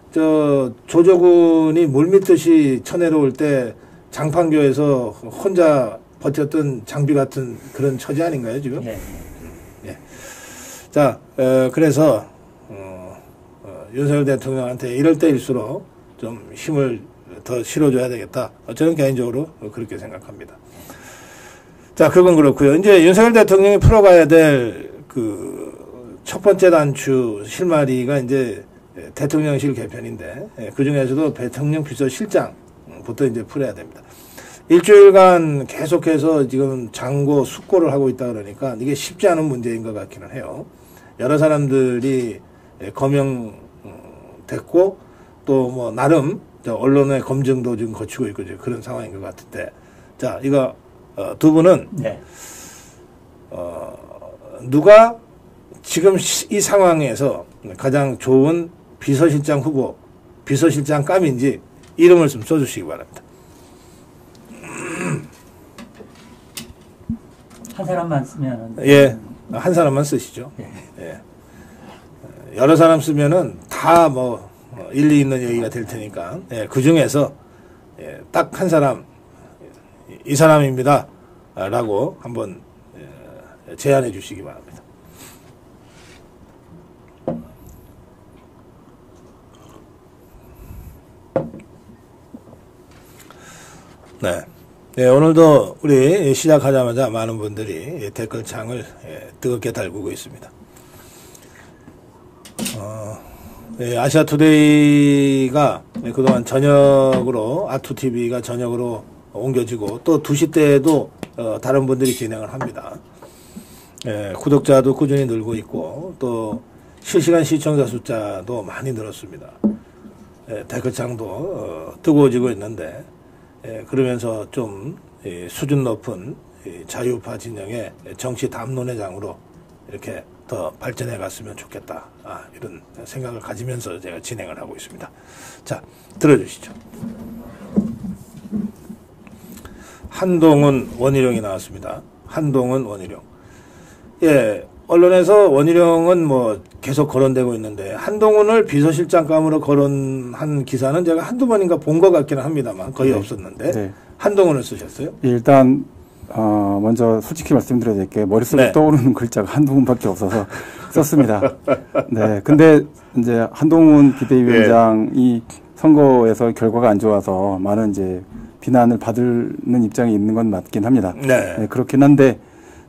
B: 저 조조군이 물밀듯이 쳐내려올 때 장판교에서 혼자 버텼던 장비 같은 그런 처지 아닌가요 지금?
D: 네.
B: 예. 자 그래서 윤석열 대통령한테 이럴 때일수록 좀 힘을 더 실어줘야 되겠다. 저는 개인적으로 그렇게 생각합니다. 자, 그건 그렇고요. 이제 윤석열 대통령이 풀어가야 될 그 첫 번째 단추 실마리가 이제 대통령실 개편인데 그 중에서도 대통령 비서실장부터 이제 풀어야 됩니다. 일주일간 계속해서 지금 장고 숙고를 하고 있다 그러니까 이게 쉽지 않은 문제인 것 같기는 해요. 여러 사람들이 거명됐고 또 뭐 나름 언론의 검증도 지금 거치고 있고 그런 상황인 것 같은데 자 이거 두 분은
D: 네.
B: 누가 지금 이 상황에서 가장 좋은 비서실장 후보, 비서실장 감인지 이름을 좀 써주시기 바랍니다.
D: 한 사람만 쓰면
B: 예, 한 사람만 쓰시죠. 예. 여러 사람 쓰면은 다 뭐 일리 있는 얘기가 될 테니까 예, 그 중에서 예, 딱 한 사람 이 사람입니다 라고 한번 제안해 주시기 바랍니다. 네. 네, 오늘도 우리 시작하자마자 많은 분들이 댓글창을 뜨겁게 달구고 있습니다. 아시아투데이가 그동안 저녁으로, 아투TV가 저녁으로 옮겨지고 또 2시 때에도 다른 분들이 진행을 합니다. 구독자도 꾸준히 늘고 있고 또 실시간 시청자 숫자도 많이 늘었습니다. 댓글창도 뜨거워지고 있는데 그러면서 좀 수준 높은 자유파 진영의 정치 담론회장으로 이렇게 더 발전해 갔으면 좋겠다. 이런 생각을 가지면서 제가 진행을 하고 있습니다. 자, 들어주시죠. 한동훈 원희룡이 나왔습니다. 한동훈 원희룡. 예, 언론에서 원희룡은 뭐 계속 거론되고 있는데 한동훈을 비서실장감으로 거론한 기사는 제가 한두 번인가 본 것 같기는 합니다만 거의 없었는데 네. 한동훈을 쓰셨어요?
C: 일단 먼저 솔직히 말씀드려야 될 게 머릿속에
B: 네.
C: 떠오르는 글자가 한동훈밖에 없어서 썼습니다. 네, 근데 이제 한동훈 비대위원장이 선거에서 결과가 안 좋아서 많은 이제 비난을 받는 입장이 있는 건 맞긴 합니다.
B: 네.
C: 네, 그렇긴 한데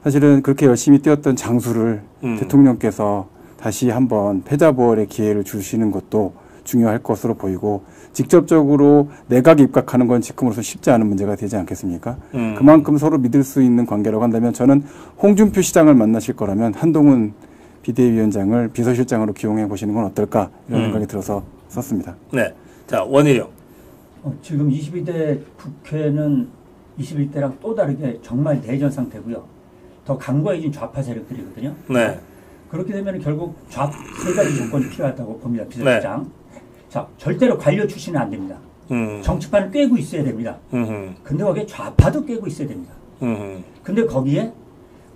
C: 사실은 그렇게 열심히 뛰었던 장수를 대통령께서 다시 한번 패자부활의 기회를 주시는 것도 중요할 것으로 보이고 직접적으로 내각 입각하는 건 지금으로서 쉽지 않은 문제가 되지 않겠습니까? 그만큼 서로 믿을 수 있는 관계라고 한다면 저는 홍준표 시장을 만나실 거라면 한동훈 비대위원장을 비서실장으로 기용해 보시는 건 어떨까 이런 생각이 들어서 썼습니다.
B: 네, 자 원희룡.
D: 지금 22대 국회는 21대랑 또 다르게 정말 내전 상태고요. 더 강고해진 좌파 세력들이거든요.
B: 네.
D: 그렇게 되면 결국 세 가지 조건이 필요하다고 봅니다. 비서실장. 네. 자, 절대로 관료 출신은 안 됩니다. 정치판을 꿰고 있어야 됩니다. 근데 거기에 좌파도 꿰고 있어야 됩니다. 근데 거기에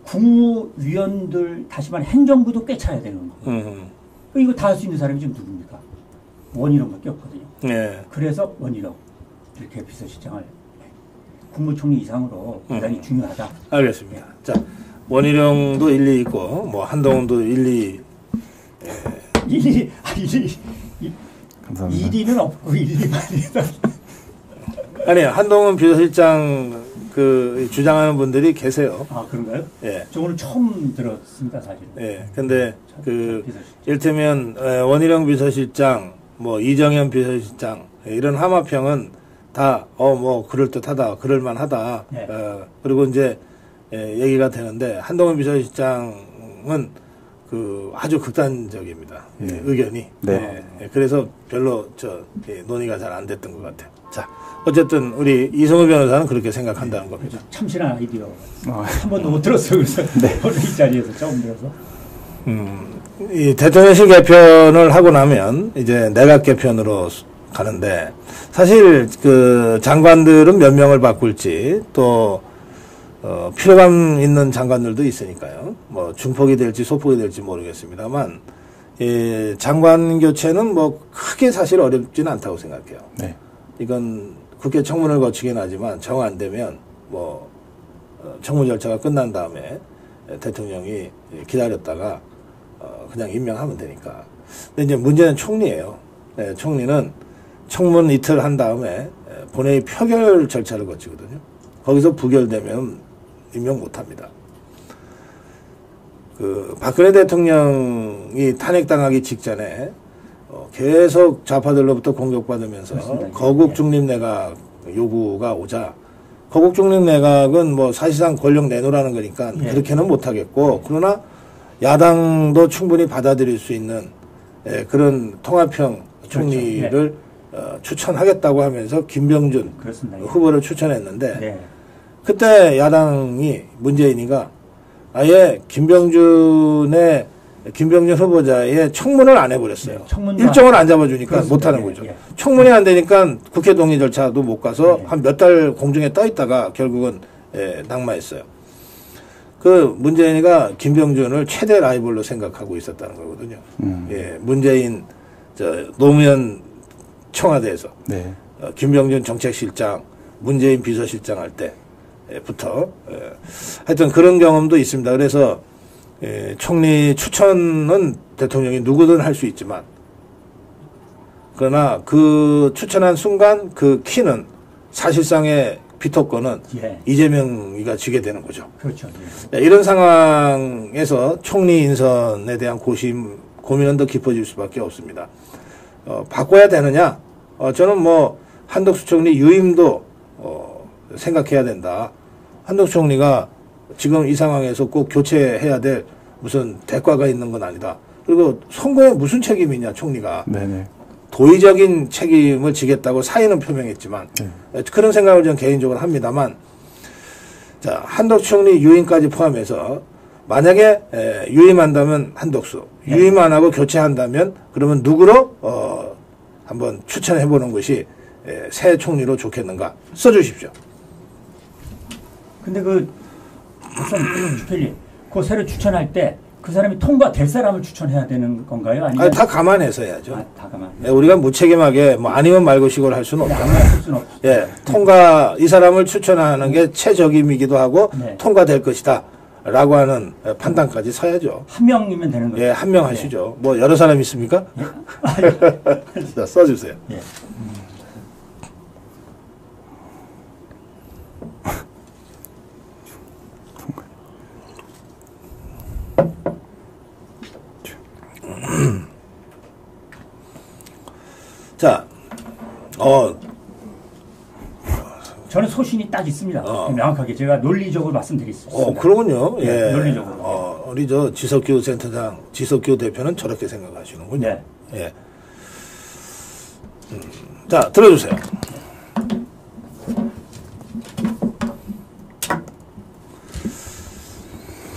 D: 국무위원들, 다시 말해 행정부도 꿰차야 되는 거예요. 이거 다 할 수 있는 사람이 지금 누굽니까? 원희룡밖에 없거든요.
B: 네.
D: 그래서 원희룡 이렇게 비서실장을 국무총리 이상으로 대단히 중요하다.
B: 알겠습니다. 자, 원희룡도 일리 있고 뭐 한동훈도 일리.
C: 감사합니다.
D: 1위는 없고 1위만 있다.
B: 아니요, 한동훈 비서실장 그 주장하는 분들이 계세요.
D: 아, 그런가요?
B: 예.
D: 저 오늘 처음 들었습니다, 사실.
B: 예. 근데 그 이를테면 원희룡 비서실장, 뭐 이정현 비서실장 이런 하마평은 다 뭐 그럴듯하다, 그럴만하다.
D: 네.
B: 그리고 이제 얘기가 되는데 한동훈 비서실장은 그 아주 극단적입니다. 의견이.
C: 네.
B: 그래서 별로 논의가 잘 안 됐던 것 같아요. 자, 어쨌든 우리 이성우 변호사는 그렇게 생각한다는 겁니다.
D: 참신한 아이디어. 한 번도 못 들었어요. 그래서 오늘 이 자리에서 처음 들어서.
B: 이 대통령실 개편을 하고 나면 이제 내각 개편으로 가는데 사실 그 장관들은 몇 명을 바꿀지 또 필요감 있는 장관들도 있으니까요. 뭐 중폭이 될지 소폭이 될지 모르겠습니다만 이 장관 교체는 뭐 크게 사실 어렵지는 않다고 생각해요.
C: 네.
B: 이건 국회 청문을 거치긴 하지만 정 안 되면 뭐 청문 절차가 끝난 다음에 대통령이 기다렸다가 그냥 임명하면 되니까. 근데 이제 문제는 총리예요. 네, 총리는 청문 이틀 한 다음에 본회의 표결 절차를 거치거든요. 거기서 부결되면 임명 못합니다. 그 박근혜 대통령이 탄핵당하기 직전에 계속 좌파들로부터 공격받으면서
D: 그렇습니다.
B: 거국 중립 내각 요구가 오자 거국 중립 내각은 뭐 사실상 권력 내놓으라는 거니까
D: 예.
B: 그렇게는 못하겠고 그러나 야당도 충분히 받아들일 수 있는 그런 통합형 총리를
D: 그렇죠.
B: 추천하겠다고 하면서 김병준
D: 그렇습니다. 예.
B: 후보를 추천했는데
D: 네.
B: 그때 야당이 문재인이가 아예 김병준 후보자의 청문을 안 해버렸어요.
D: 네, 청문도
B: 일정을 안 잡아주니까
D: 그렇습니다.
B: 못하는
D: 예,
B: 거죠.
D: 예.
B: 청문이 안 되니까 국회 동의 절차도 못 가서
D: 네.
B: 한 몇 달 공중에 떠 있다가 결국은 낙마했어요. 그 문재인이가 김병준을 최대 라이벌로 생각하고 있었다는 거거든요. 예, 문재인 노무현 청와대에서
C: 네.
B: 김병준 정책실장, 문재인 비서실장 할 때부터 하여튼 그런 경험도 있습니다. 그래서 총리 추천은 대통령이 누구든 할 수 있지만 그러나 그 추천한 순간 그 키는 사실상의 비토권은
D: 예.
B: 이재명이가 쥐게 되는 거죠.
D: 그렇죠. 예.
B: 이런 상황에서 총리 인선에 대한 고민은 더 깊어질 수밖에 없습니다. 바꿔야 되느냐? 저는 뭐 한덕수 총리 유임도 생각해야 된다. 한덕수 총리가 지금 이 상황에서 꼭 교체해야 될 무슨 대가가 있는 건 아니다. 그리고 선거에 무슨 책임이냐 총리가.
C: 네네.
B: 도의적인 책임을 지겠다고 사의는 표명했지만 그런 생각을 저는 개인적으로 합니다만 자 한덕수 총리 유임까지 포함해서 만약에 유임한다면 한덕수 유임 안 하고 교체한다면 그러면 누구로 한번 추천해보는 것이 새 총리로 좋겠는가 써주십시오.
D: 근데 우선 주필님 그 새로 추천할 때 그 사람이 통과될 사람을 추천해야 되는 건가요? 아니면
B: 다 감안해서 해야죠.
D: 다 감안.
B: 우리가 무책임하게 뭐 아니면 말고 식으로 할 수는 없다.
D: 아무나 쓸 수는 없죠.
B: 예, 이 사람을 추천하는 게 최적임이기도 하고
D: 네.
B: 통과될 것이다. 라고 하는 판단까지 서야죠.
D: 한 명이면 되는 거죠.
B: 예, 한 명 하시죠. 뭐 여러 사람 있습니까? 자, 써주세요.
D: 예.
B: 자,
D: 저는 소신이 딱 있습니다. 명확하게 제가 논리적으로 말씀드리겠습니다.
B: 그러군요. 예.
D: 논리적으로.
B: 우리 지석규 센터장, 지석규 대표는 저렇게 생각하시는군요.
D: 네.
B: 예. 자, 들어주세요.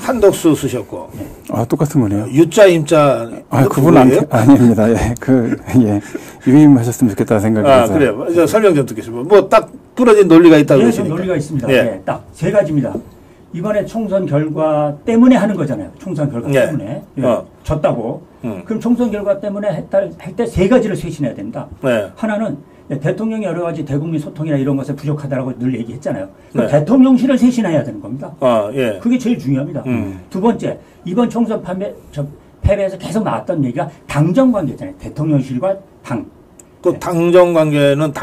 B: 한덕수 쓰셨고.
C: 똑같은 거네요.
B: 유자, 임자.
C: 그분 아닙니다. 예. 유임하셨으면 좋겠다는 생각이 들어서.
B: 그래요. 이제 설명 좀 듣겠습니다. 뭐 딱 부러진 논리가 있다고 그러시니까.
D: 논리가 있습니다.
B: 예.
D: 네, 딱 세 가지입니다. 이번에 총선 결과 때문에 하는 거잖아요. 총선 결과
B: 예.
D: 때문에. 졌다고. 그럼 총선 결과 때문에 할 때 세 가지를 쇄신해야 된다.
B: 네.
D: 하나는 대통령이 여러 가지 대국민 소통이나 이런 것에 부족하다라고 늘 얘기했잖아요.
B: 네.
D: 대통령실을 쇄신해야 되는 겁니다.
B: 예.
D: 그게 제일 중요합니다. 두 번째, 이번 총선 패배에서 계속 나왔던 얘기가 당정 관계잖아요. 대통령실과 당.
B: 또 당정 관계는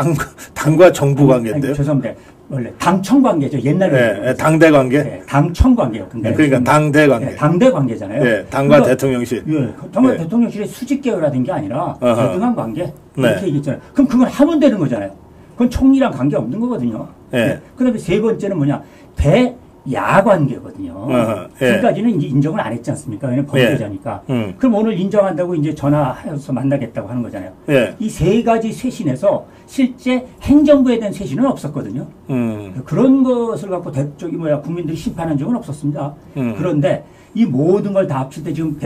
B: 당과 정부 관계인데요.
D: 죄송합니다. 원래 당청 관계죠. 옛날에.
B: 예, 당대 관계.
D: 네, 당청 관계요. 근데
B: 그러니까 당대 관계.
D: 네, 당대 관계잖아요.
B: 예, 당과 대통령실.
D: 예, 정말
B: 예.
D: 대통령실의 수직 계열화된 게 아니라
B: 어허.
D: 대등한 관계
B: 네.
D: 이렇게 얘기했잖아요. 그럼 그걸 하면 되는 거잖아요. 그건 총리랑 관계 없는 거거든요.
B: 예.
D: 그다음에 세 번째는 뭐냐 대야 관계거든요.
B: 어허. 예.
D: 지금까지는 이제 인정을 안 했지 않습니까? 왜냐면 범죄자니까. 그럼 오늘 인정한다고 이제 전화해서 만나겠다고 하는 거잖아요.
B: 예.
D: 이 세 가지 쇄신에서 실제 행정부에 대한 쇄신은 없었거든요. 그런 것을 갖고 국민들이 심판한 적은 없었습니다. 그런데 이 모든 걸 다 합칠 때 지금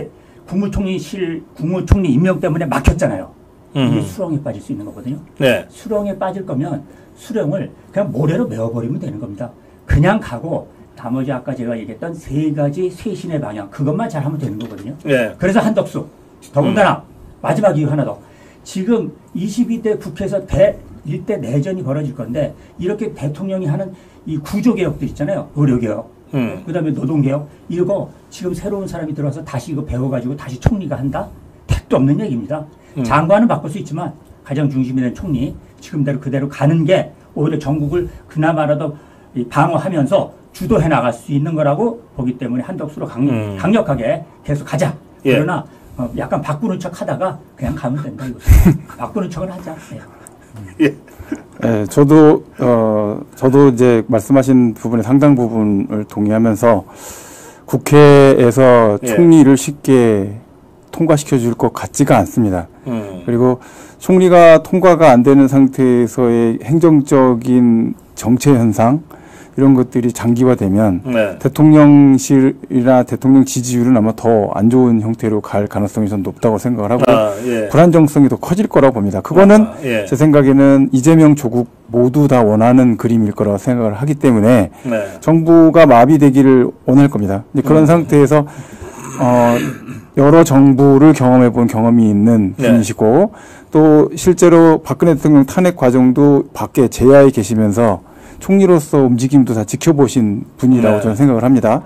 D: 국무총리 임명 때문에 막혔잖아요. 이게 수렁에 빠질 수 있는 거거든요.
B: 네.
D: 수렁에 빠질 거면 수렁을 그냥 모래로 메워버리면 되는 겁니다. 그냥 가고 나머지 아까 제가 얘기했던 3가지 쇄신의 방향 그것만 잘하면 되는 거거든요.
B: 네.
D: 그래서 한덕수 더군다나 마지막 이유 하나 더. 지금 22대 국회에서 일대 내전이 벌어질 건데 이렇게 대통령이 하는 이 구조개혁들 있잖아요. 의료개혁, 그다음에 노동개혁 이거 지금 새로운 사람이 들어와서 다시 이거 배워가지고 다시 총리가 한다? 택도 없는 얘기입니다. 장관은 바꿀 수 있지만 가장 중심이 된 총리 지금대로 그대로 가는 게 오히려 전국을 그나마라도 방어하면서 주도해 나갈 수 있는 거라고 보기 때문에 한덕수로 강력하게 계속 가자.
B: 예.
D: 그러나 약간 바꾸는 척 하다가 그냥 가면 된다. 이거. 바꾸는 척을 하자. 네.
B: 예.
C: 네, 저도 이제 말씀하신 부분의 상당 부분을 동의하면서 국회에서
B: 예.
C: 총리를 쉽게 통과시켜 줄 것 같지가 않습니다. 그리고 총리가 통과가 안 되는 상태에서의 행정적인 정체 현상 이런 것들이 장기화되면
B: 네.
C: 대통령실이나 대통령 지지율은 아마 더 안 좋은 형태로 갈 가능성이 좀 높다고 생각을 하고
B: 예.
C: 불안정성이 더 커질 거라고 봅니다. 그거는
B: 예.
C: 제 생각에는 이재명 조국 모두 다 원하는 그림일 거라고 생각을 하기 때문에
B: 네.
C: 정부가 마비되기를 원할 겁니다. 이제 그런 상태에서 여러 정부를 경험해 본 경험이 있는
B: 네.
C: 분이시고 또 실제로 박근혜 대통령 탄핵 과정도 밖에 제야에 계시면서 총리로서 움직임도 다 지켜보신 분이라고
B: 네.
C: 저는 생각을 합니다.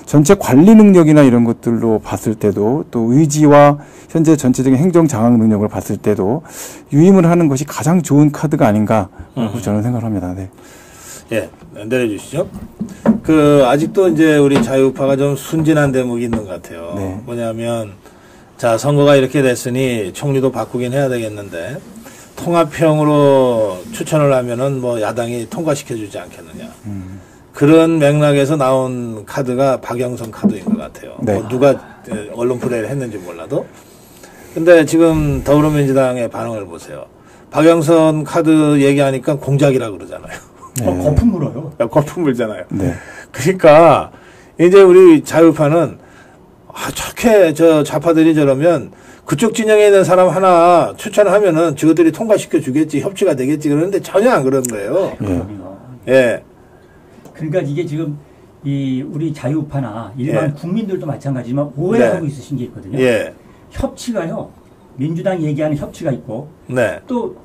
C: 전체 관리 능력이나 이런 것들로 봤을 때도 또 의지와 현재 전체적인 행정 장악 능력을 봤을 때도 유임을 하는 것이 가장 좋은 카드가 아닌가라고 저는 생각을 합니다. 네.
B: 예, 내려주시죠. 아직도 이제 우리 자유파가 좀 순진한 대목이 있는 것 같아요.
C: 네.
B: 뭐냐면, 자, 선거가 이렇게 됐으니 총리도 바꾸긴 해야 되겠는데, 통합형으로 추천을 하면은 뭐 야당이 통과시켜주지 않겠느냐. 그런 맥락에서 나온 카드가 박영선 카드인 것 같아요.
C: 네.
B: 뭐 누가 언론 플레이를 했는지 몰라도. 근데 지금 더불어민주당의 반응을 보세요. 박영선 카드 얘기하니까 공작이라고 그러잖아요.
C: 네.
D: 거품 물어요.
B: 거품 물잖아요.
C: 네.
B: 그러니까 이제 우리 자유파는 저렇게 좌파들이 저러면 그쪽 진영에 있는 사람 하나 추천하면은 저것들이 통과시켜 주겠지, 협치가 되겠지 그러는데 전혀 안 그런 거예요.
D: 그럼요.
B: 예.
D: 그러니까 이게 지금 우리 자유파나 일반
B: 예.
D: 국민들도 마찬가지지만 오해하고
B: 네.
D: 있으신 게 있거든요.
B: 예.
D: 협치가요. 민주당 얘기하는 협치가 있고
B: 네.
D: 또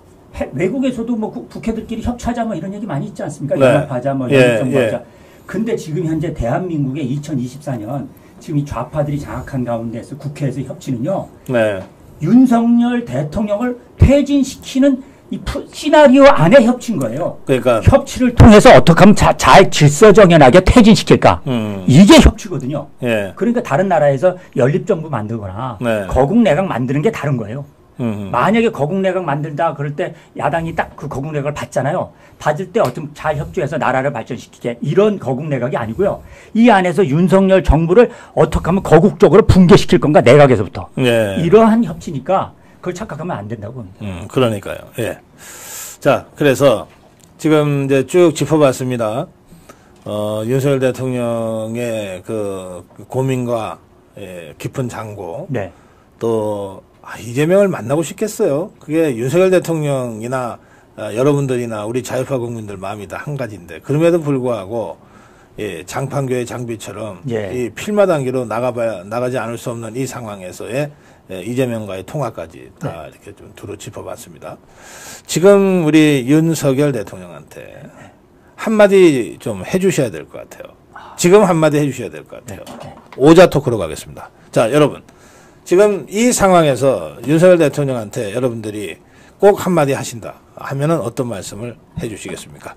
D: 외국에서도 뭐 국회들끼리 협치하자 뭐 이런 얘기 많이 있지 않습니까?
B: 네.
D: 연합하자 뭐
B: 예,
D: 연합정부하자.
B: 예.
D: 근데 지금 현재 대한민국의 2024년 지금 이 좌파들이 장악한 가운데서 국회에서 협치는요.
B: 네.
D: 윤석열 대통령을 퇴진시키는 이 시나리오 안에 협치인 거예요.
B: 그러니까
D: 협치를 통해서 어떻게 하면 잘 질서정연하게 퇴진시킬까? 이게 협치거든요.
B: 예.
D: 그러니까 다른 나라에서 연립정부 만들거나
B: 네.
D: 거국내각 만드는 게 다른 거예요. 만약에 거국내각 만들다 그럴 때 야당이 딱 그 거국내각을 받잖아요. 받을 때 어떤 잘 협조해서 나라를 발전시키게 이런 거국내각이 아니고요. 이 안에서 윤석열 정부를 어떻게 하면 거국적으로 붕괴시킬 건가 내각에서부터.
B: 예.
D: 이러한 협치니까 그걸 착각하면 안 된다고.
B: 그러니까요. 예. 자, 그래서 지금 이제 쭉 짚어봤습니다. 윤석열 대통령의 그 고민과 깊은 장고.
D: 네.
B: 또, 이재명을 만나고 싶겠어요. 그게 윤석열 대통령이나 여러분들이나 우리 자유파 국민들 마음이 다 한 가지인데, 그럼에도 불구하고, 장판교의 장비처럼,
D: 예.
B: 이 필마단기로 나가지 않을 수 없는 이 상황에서의 이재명과의 통화까지 다 이렇게 좀 두루 짚어봤습니다. 지금 우리 윤석열 대통령한테 한마디 좀 해주셔야 될 것 같아요. 지금 한마디 해주셔야 될 것 같아요. 오자 토크로 가겠습니다. 자, 여러분. 지금 이 상황에서 윤석열 대통령한테 여러분들이 꼭 한마디 하신다 하면은 어떤 말씀을 해주시겠습니까?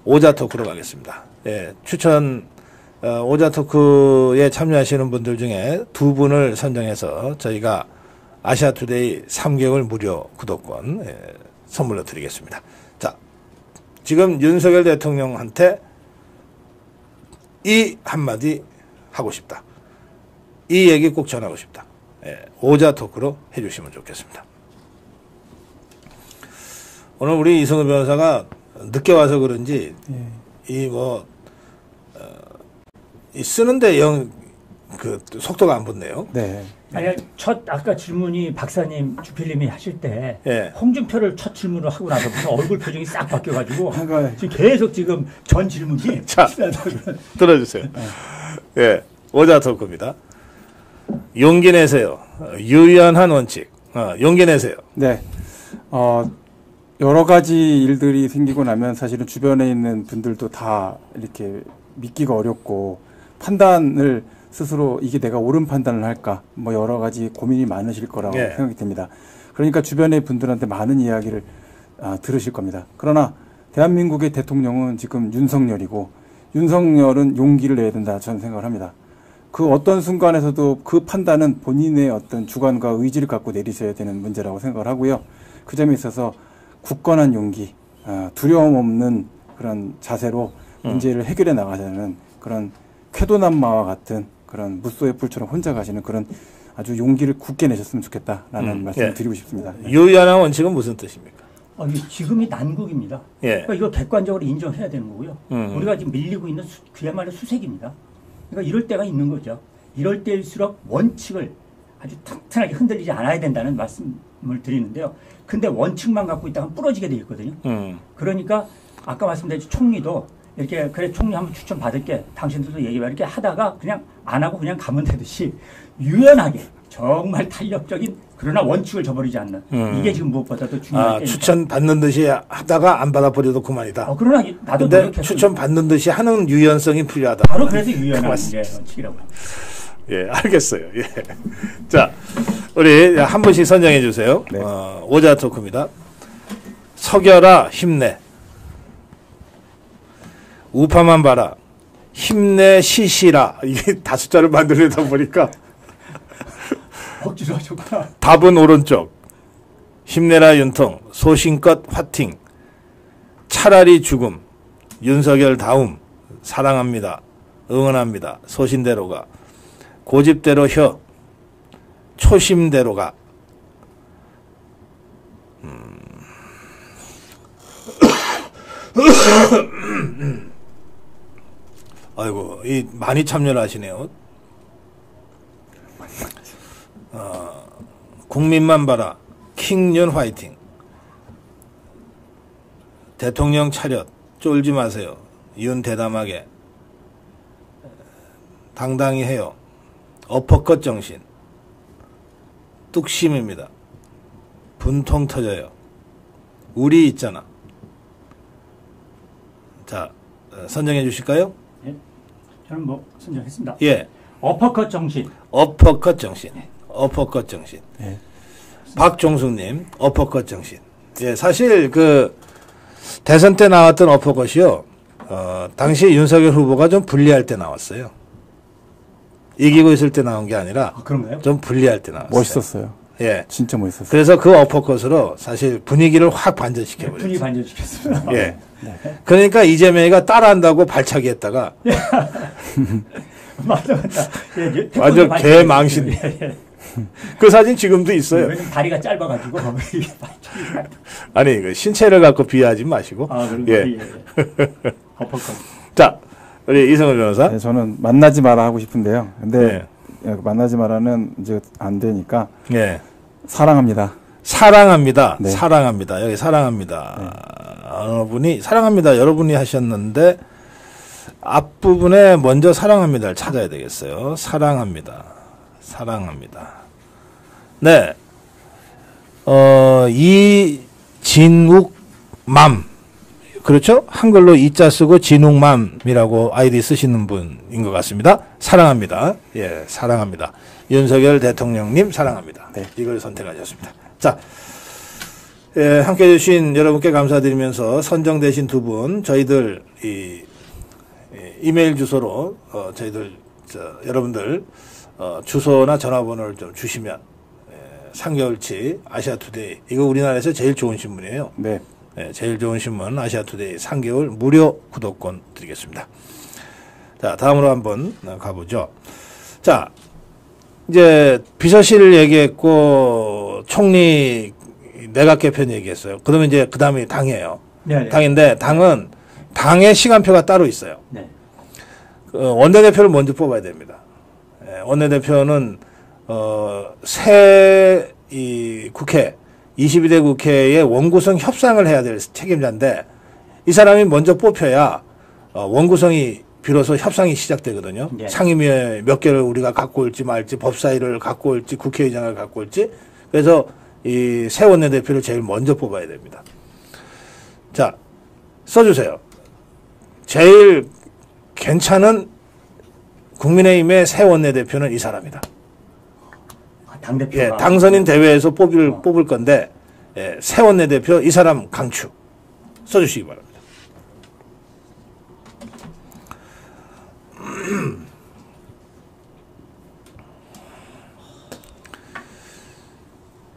B: 오자 토크로 가겠습니다. 예, 오자 토크에 참여하시는 분들 중에 2분을 선정해서 저희가 아시아투데이 3개월 무료 구독권 선물로 드리겠습니다. 자, 지금 윤석열 대통령한테 이 한마디 하고 싶다. 이 얘기 꼭 전하고 싶다. 오자 토크로 해주시면 좋겠습니다. 오늘 우리 이성우 변호사가 늦게 와서 그런지 이 쓰는데 그 속도가 안 붙네요.
C: 네.
D: 아니, 아까 질문이 박사님, 주필님이 하실 때,
B: 예.
D: 홍준표를 첫 질문을 하고 나서부터 얼굴 표정이 싹 바뀌어가지고,
C: 그러니까
D: 지금 계속 지금 전 질문이.
B: 자, 들어주세요. 예. 오자 토크입니다. 용기 내세요. 유연한 원칙. 용기 내세요.
C: 네. 여러 가지 일들이 생기고 나면 사실은 주변에 있는 분들도 다 이렇게 믿기가 어렵고 판단을 스스로 이게 내가 옳은 판단을 할까 뭐 여러 가지 고민이 많으실 거라고
B: 예.
C: 생각이 듭니다. 그러니까 주변의 분들한테 많은 이야기를 들으실 겁니다. 그러나 대한민국의 대통령은 지금 윤석열이고 윤석열은 용기를 내야 된다 저는 생각을 합니다. 그 어떤 순간에서도 그 판단은 본인의 어떤 주관과 의지를 갖고 내리셔야 되는 문제라고 생각을 하고요. 그 점에 있어서 굳건한 용기, 두려움 없는 그런 자세로 문제를 해결해 나가자는 그런 쾌도남마와 같은 그런 무소의 뿔처럼 혼자 가시는 그런 아주 용기를 굳게 내셨으면 좋겠다라는 말씀을
B: 예.
C: 드리고 싶습니다.
B: 유연한 원칙은 무슨 뜻입니까?
D: 지금이 난국입니다.
B: 예.
D: 그러니까 이거 객관적으로 인정해야 되는 거고요. 우리가 지금 밀리고 있는 그야말로 수색입니다. 그러니까 이럴 때가 있는 거죠. 이럴 때일수록 원칙을 아주 튼튼하게 흔들리지 않아야 된다는 말씀을 드리는데요. 근데 원칙만 갖고 있다가 부러지게 돼 있거든요. 그러니까 아까 말씀드린 총리도 이렇게 그래 총리 한번 추천 받을게 당신들도 얘기해 이렇게 하다가 그냥 안 하고 그냥 가면 되듯이 유연하게 정말 탄력적인 그러나 원칙을 저버리지 않는 이게 지금 무엇보다도 중요한 게
B: 추천 받는 듯이 하다가 안 받아버려도 그만이다.
D: 그러나 나도
B: 근데
D: 노력했습니다.
B: 추천 받는 듯이 하는 유연성이 필요하다.
D: 바로 그래서 유연한 게 원칙이라고 합니다.
B: 예, 알겠어요. 예. 자, 우리 한 분씩 선정해 주세요.
C: 네.
B: 오자 토크입니다. 석여라, 힘내. 우파만 봐라. 힘내, 시시라. 이게 다숫자를 만들려다 보니까
D: 억지로 하셨구나.
B: 답은 오른쪽. 힘내라, 윤통. 소신껏 화팅. 차라리 죽음. 윤석열 다움. 사랑합니다. 응원합니다. 소신대로가. 고집대로 혀. 초심대로가. 아이고, 많이 참여를 하시네요. 국민만 봐라. 킹윤 화이팅. 대통령 차렷. 쫄지 마세요. 윤 대담하게. 당당히 해요. 어퍼컷 정신. 뚝심입니다. 분통 터져요. 우리 있잖아. 자, 선정해 주실까요?
D: 예. 저는 뭐 선정했습니다.
B: 예.
D: 어퍼컷 정신.
B: 어퍼컷 정신. 어퍼컷 정신.
C: 예.
B: 박종숙님, 어퍼컷 정신. 예, 사실 대선 때 나왔던 어퍼컷이요. 당시 윤석열 후보가 좀 불리할 때 나왔어요. 이기고 있을 때 나온 게 아니라
D: 그런가요?
B: 좀 불리할 때 나왔어요.
C: 멋있었어요.
B: 예.
C: 진짜 멋있었어요.
B: 그래서 그 어퍼컷으로 사실 분위기를 확 반전시켜버렸어요.
D: 분위기 반전시켰습니다.
B: 예. 그러니까 이재명이가 따라한다고 발차기 했다가
D: 맞다. 예,
B: 완전 개망신.
D: 예, 예.
B: 그 사진 지금도 있어요.
D: 왜냐면 다리가 짧아가지고 이게
B: 아니, 신체를 갖고 비하하지 마시고.
D: 그런
B: 예.
D: 어퍼컷.
B: 자, 우리 이성훈 변호사.
C: 네, 저는 만나지 마라 하고 싶은데요. 근데
B: 예.
C: 만나지 마라는 이제 안 되니까
B: 예.
C: 사랑합니다.
B: 사랑합니다.
C: 네.
B: 사랑합니다. 여기 사랑합니다. 어느 분이 사랑합니다. 여러분이 하셨는데 앞부분에 먼저 사랑합니다를 찾아야 되겠어요. 사랑합니다. 사랑합니다. 네. 이진욱맘. 그렇죠? 한글로 이자 쓰고 진욱맘이라고 아이디 쓰시는 분인 것 같습니다. 사랑합니다. 예, 사랑합니다. 윤석열 대통령님 사랑합니다. 네, 이걸 선택하셨습니다. 자, 예, 함께 해주신 여러분께 감사드리면서 선정되신 두 분, 저희들 이메일 주소로 저희들 여러분들 주소나 전화번호를 좀 주시면 3개월치 아시아투데이, 이거 우리나라에서 제일 좋은 신문이에요.
C: 네.
B: 네, 제일 좋은 신문 아시아투데이 3개월 무료 구독권 드리겠습니다. 자, 다음으로 한번 가보죠. 자, 이제 비서실 얘기했고 총리 내각 개편 얘기했어요. 그러면 이제 그 다음에 당이에요.
D: 네.
B: 당인데 당은 당의 시간표가 따로 있어요.
D: 네.
B: 원내대표를 먼저 뽑아야 됩니다. 원내대표는 새 이 국회 22대 국회의 원구성 협상을 해야 될 책임자인데 이 사람이 먼저 뽑혀야 원구성이 비로소 협상이 시작되거든요.
D: 네.
B: 상임위에 몇 개를 우리가 갖고 올지 말지, 법사위를 갖고 올지, 국회의장을 갖고 올지. 그래서 이 새 원내대표를 제일 먼저 뽑아야 됩니다. 자, 써주세요. 제일 괜찮은 국민의힘의 새 원내대표는 이 사람이다.
D: 당대표가.
B: 예, 당선인 대회에서 뽑을 건데, 예, 새 원내대표 이 사람 강추. 써주시기 바랍니다.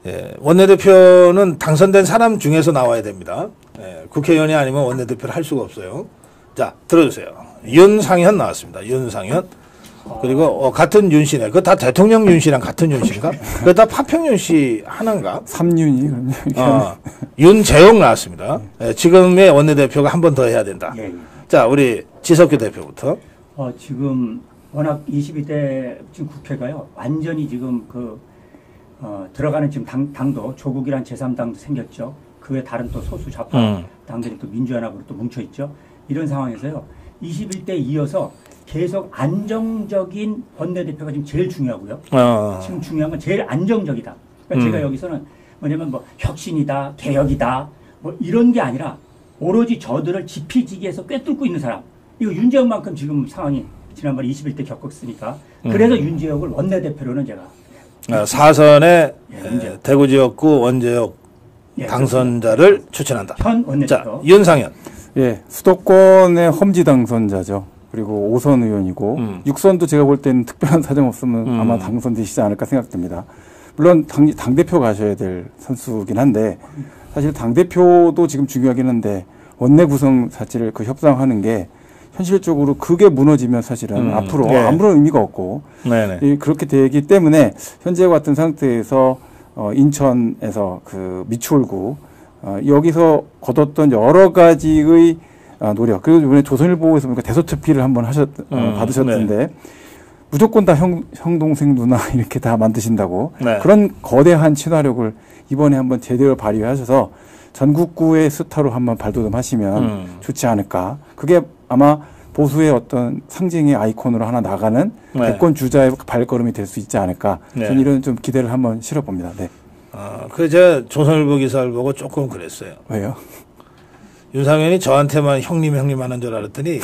B: 예, 원내대표는 당선된 사람 중에서 나와야 됩니다. 예, 국회의원이 아니면 원내대표를 할 수가 없어요. 자, 들어주세요. 윤상현 나왔습니다. 윤상현. 그리고 같은 윤 씨네. 그거 다 대통령 윤 씨랑 같은 윤 씨인가? 그거 다 파평윤 씨 하나인가?
C: 삼윤이
B: 윤재용 나왔습니다. 예, 지금의 원내대표가 한 번 더 해야 된다.
D: 예, 예.
B: 자, 우리 지석규 대표부터.
D: 지금 워낙 22대 지금 국회가요 완전히 지금 들어가는 지금 당도 조국이란 제3당도 생겼죠. 그 외 다른 또 소수 좌파 당들이 또 민주연합으로 또 뭉쳐 있죠. 이런 상황에서요 21대 이어서 계속 안정적인 원내대표가 지금 제일 중요하고요. 지금 중요한 건 제일 안정적이다. 그러니까 제가 여기서는 뭐냐면 뭐 혁신이다, 개혁이다, 뭐 이런 게 아니라 오로지 저들을 지피지기해서 꿰뚫고 있는 사람. 이거 윤재혁만큼 지금 상황이 지난번에 21대 겪었으니까 그래서 윤재혁을 원내대표로는 제가
B: 사선의
D: 예,
B: 대구 지역구 원재혁
D: 예,
B: 당선자를 추천한다.
D: 현 원내대표.
B: 자, 윤상현.
C: 예, 수도권의 험지 당선자죠. 그리고 5선 의원이고 6선도 제가 볼 때는 특별한 사정 없으면 아마 당선되시지 않을까 생각됩니다. 물론 당대표 가셔야 될 선수긴 한데 사실 당대표도 지금 중요하긴 한데 원내 구성 자체를 협상하는 게 현실적으로 그게 무너지면 사실은 앞으로
B: 네.
C: 아무런 의미가 없고 그렇게 되기 때문에 현재 같은 상태에서 인천에서 그 미추홀구 여기서 거뒀던 여러 가지의 노력 그리고 이번에 조선일보에서 보니까 대소특필을 한번 받으셨던데 네. 무조건 다 형 동생 누나 이렇게 다 만드신다고 네. 그런 거대한 친화력을 이번에 한번 제대로 발휘하셔서 전국구의 스타로 한번 발돋움하시면 좋지 않을까. 그게 아마 보수의 어떤 상징의 아이콘으로 하나 나가는 네. 대권 주자의 발걸음이 될 수 있지 않을까. 네. 저는 이런 좀 기대를 한번 실어봅니다. 네.
B: 제가 조선일보 기사를 보고 조금 그랬어요.
C: 왜요?
B: 윤상현이 저한테만 형님 하는 줄 알았더니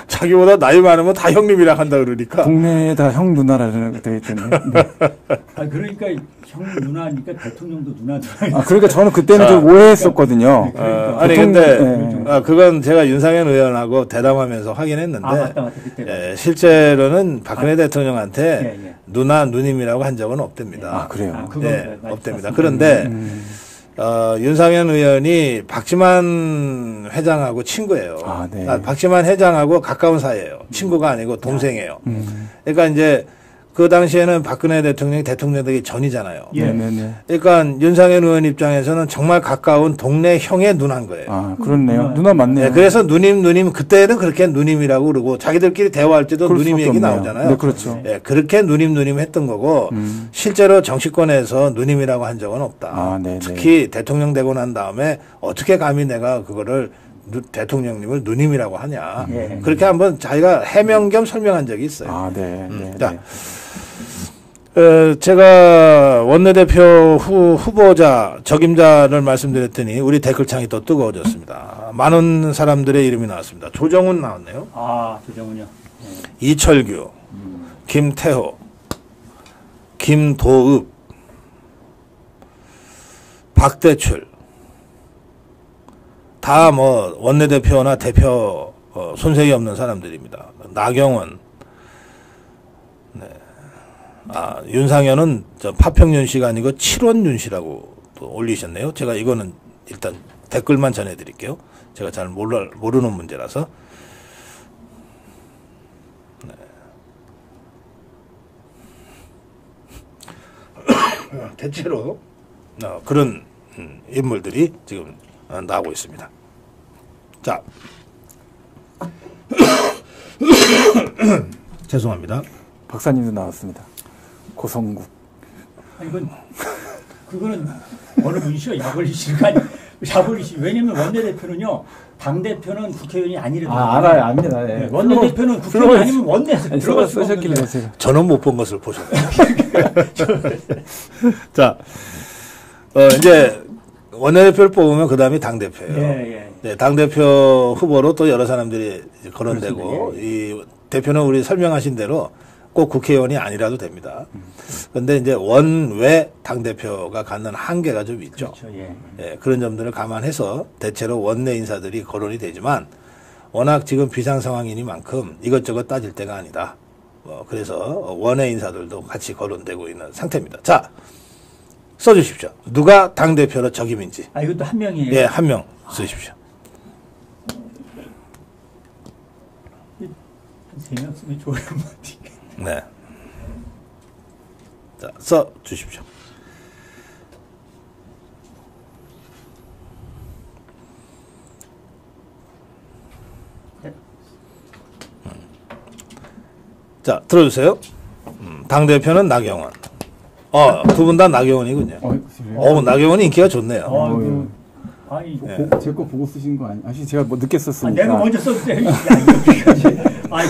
B: 자기보다 나이 많으면 다 형님이라 한다 그러니까.
C: 동네에 다 형 누나라는 되어 있던데. 네.
D: 그러니까 형 누나니까 대통령도 누나.
C: 그러니까 저는 그때는 좀 오해했었거든요.
B: 그러니까. 아니 근데 그건 제가 윤상현 의원하고 대담하면서 확인했는데
D: 맞다.
B: 실제로는 박근혜 대통령한테 누나 누님이라고 한 적은 없답니다.
C: 그래요?
B: 네, 없답니다. 그런데 윤상현 의원이 박지만 회장하고 친구예요.
C: 네.
B: 박지만 회장하고 가까운 사이예요. 친구가 아니고 동생이에요. 그러니까 이제 그 당시에는 박근혜 대통령이 대통령 되기 전이잖아요. 그러니까 윤상현 의원 입장에서는 정말 가까운 동네 형의 누나인 거예요.
C: 그렇네요. 누나 맞네요.
B: 네, 그래서 누님 그때는 그렇게 누님이라고 그러고 자기들끼리 대화할 때도 누님 얘기 나오잖아요.
C: 네, 그렇죠.
B: 네, 그렇게 누님 했던 거고 실제로 정치권에서 누님이라고 한 적은 없다. 특히 대통령 되고 난 다음에 어떻게 감히 내가 그거를 대통령님을 누님이라고 하냐. 그렇게 한번 자기가 해명 겸 설명한 적이 있어요. 자, 제가 원내대표 후보자, 적임자를 말씀드렸더니 우리 댓글창이 또 뜨거워졌습니다. 많은 사람들의 이름이 나왔습니다. 조정훈 나왔네요.
D: 조정훈이요.
B: 이철규, 김태호, 김도읍, 박대출. 다 뭐 원내대표나 대표 손색이 없는 사람들입니다. 나경원. 윤상현은 파평윤 씨가 아니고 칠원윤 씨라고 또 올리셨네요. 제가 이거는 일단 댓글만 전해드릴게요. 제가 잘 모르는 문제라서. 네. 대체로 그런 인물들이 지금 나오고 있습니다. 자,
C: 죄송합니다. 박사님도 나왔습니다. 고성국.
D: 아니, 그거는 어느 분이시요? 약올리시가 약올리시. 왜냐면 원내대표는요, 당대표는 국회의원이 아니래요.
C: 알아요. 압니다. 예.
D: 네, 원내대표는 국회의원이 아니면 원내에서 들어갈 수가 없는 거예요.
B: 저는 못 본 것을 보셨네요. 자, 이제 원내대표를 뽑으면 그 다음이 당대표예요.
D: 예.
B: 네, 당대표 후보로 또 여러 사람들이 이제 거론되고, 이 대표는 우리 설명하신 대로 꼭 국회의원이 아니라도 됩니다. 그런데 이제 원외 당대표가 갖는 한계가 좀 있죠.
D: 그렇죠. 예.
B: 예, 그런 점들을 감안해서 대체로 원내 인사들이 거론이 되지만 워낙 지금 비상 상황이니만큼 이것저것 따질 때가 아니다. 그래서 원외 인사들도 같이 거론되고 있는 상태입니다. 자, 써주십시오. 누가 당대표로 적임인지.
D: 아, 이것도 한 명이에요?
B: 예, 한 명 쓰십시오.
D: 한 3명 쓰면 좋을 것 같아요.
B: 네. 자, 써주십시오. 자, 들어주세요. 당대표는 나경원. 두 분 다 나경원이군요. 나경원이 인기가 좋네요.
D: 아니,
C: 제 거 보고 쓰신 거 아니? 제가 뭐 늦게 썼으니까.
D: 내가 먼저 썼어요.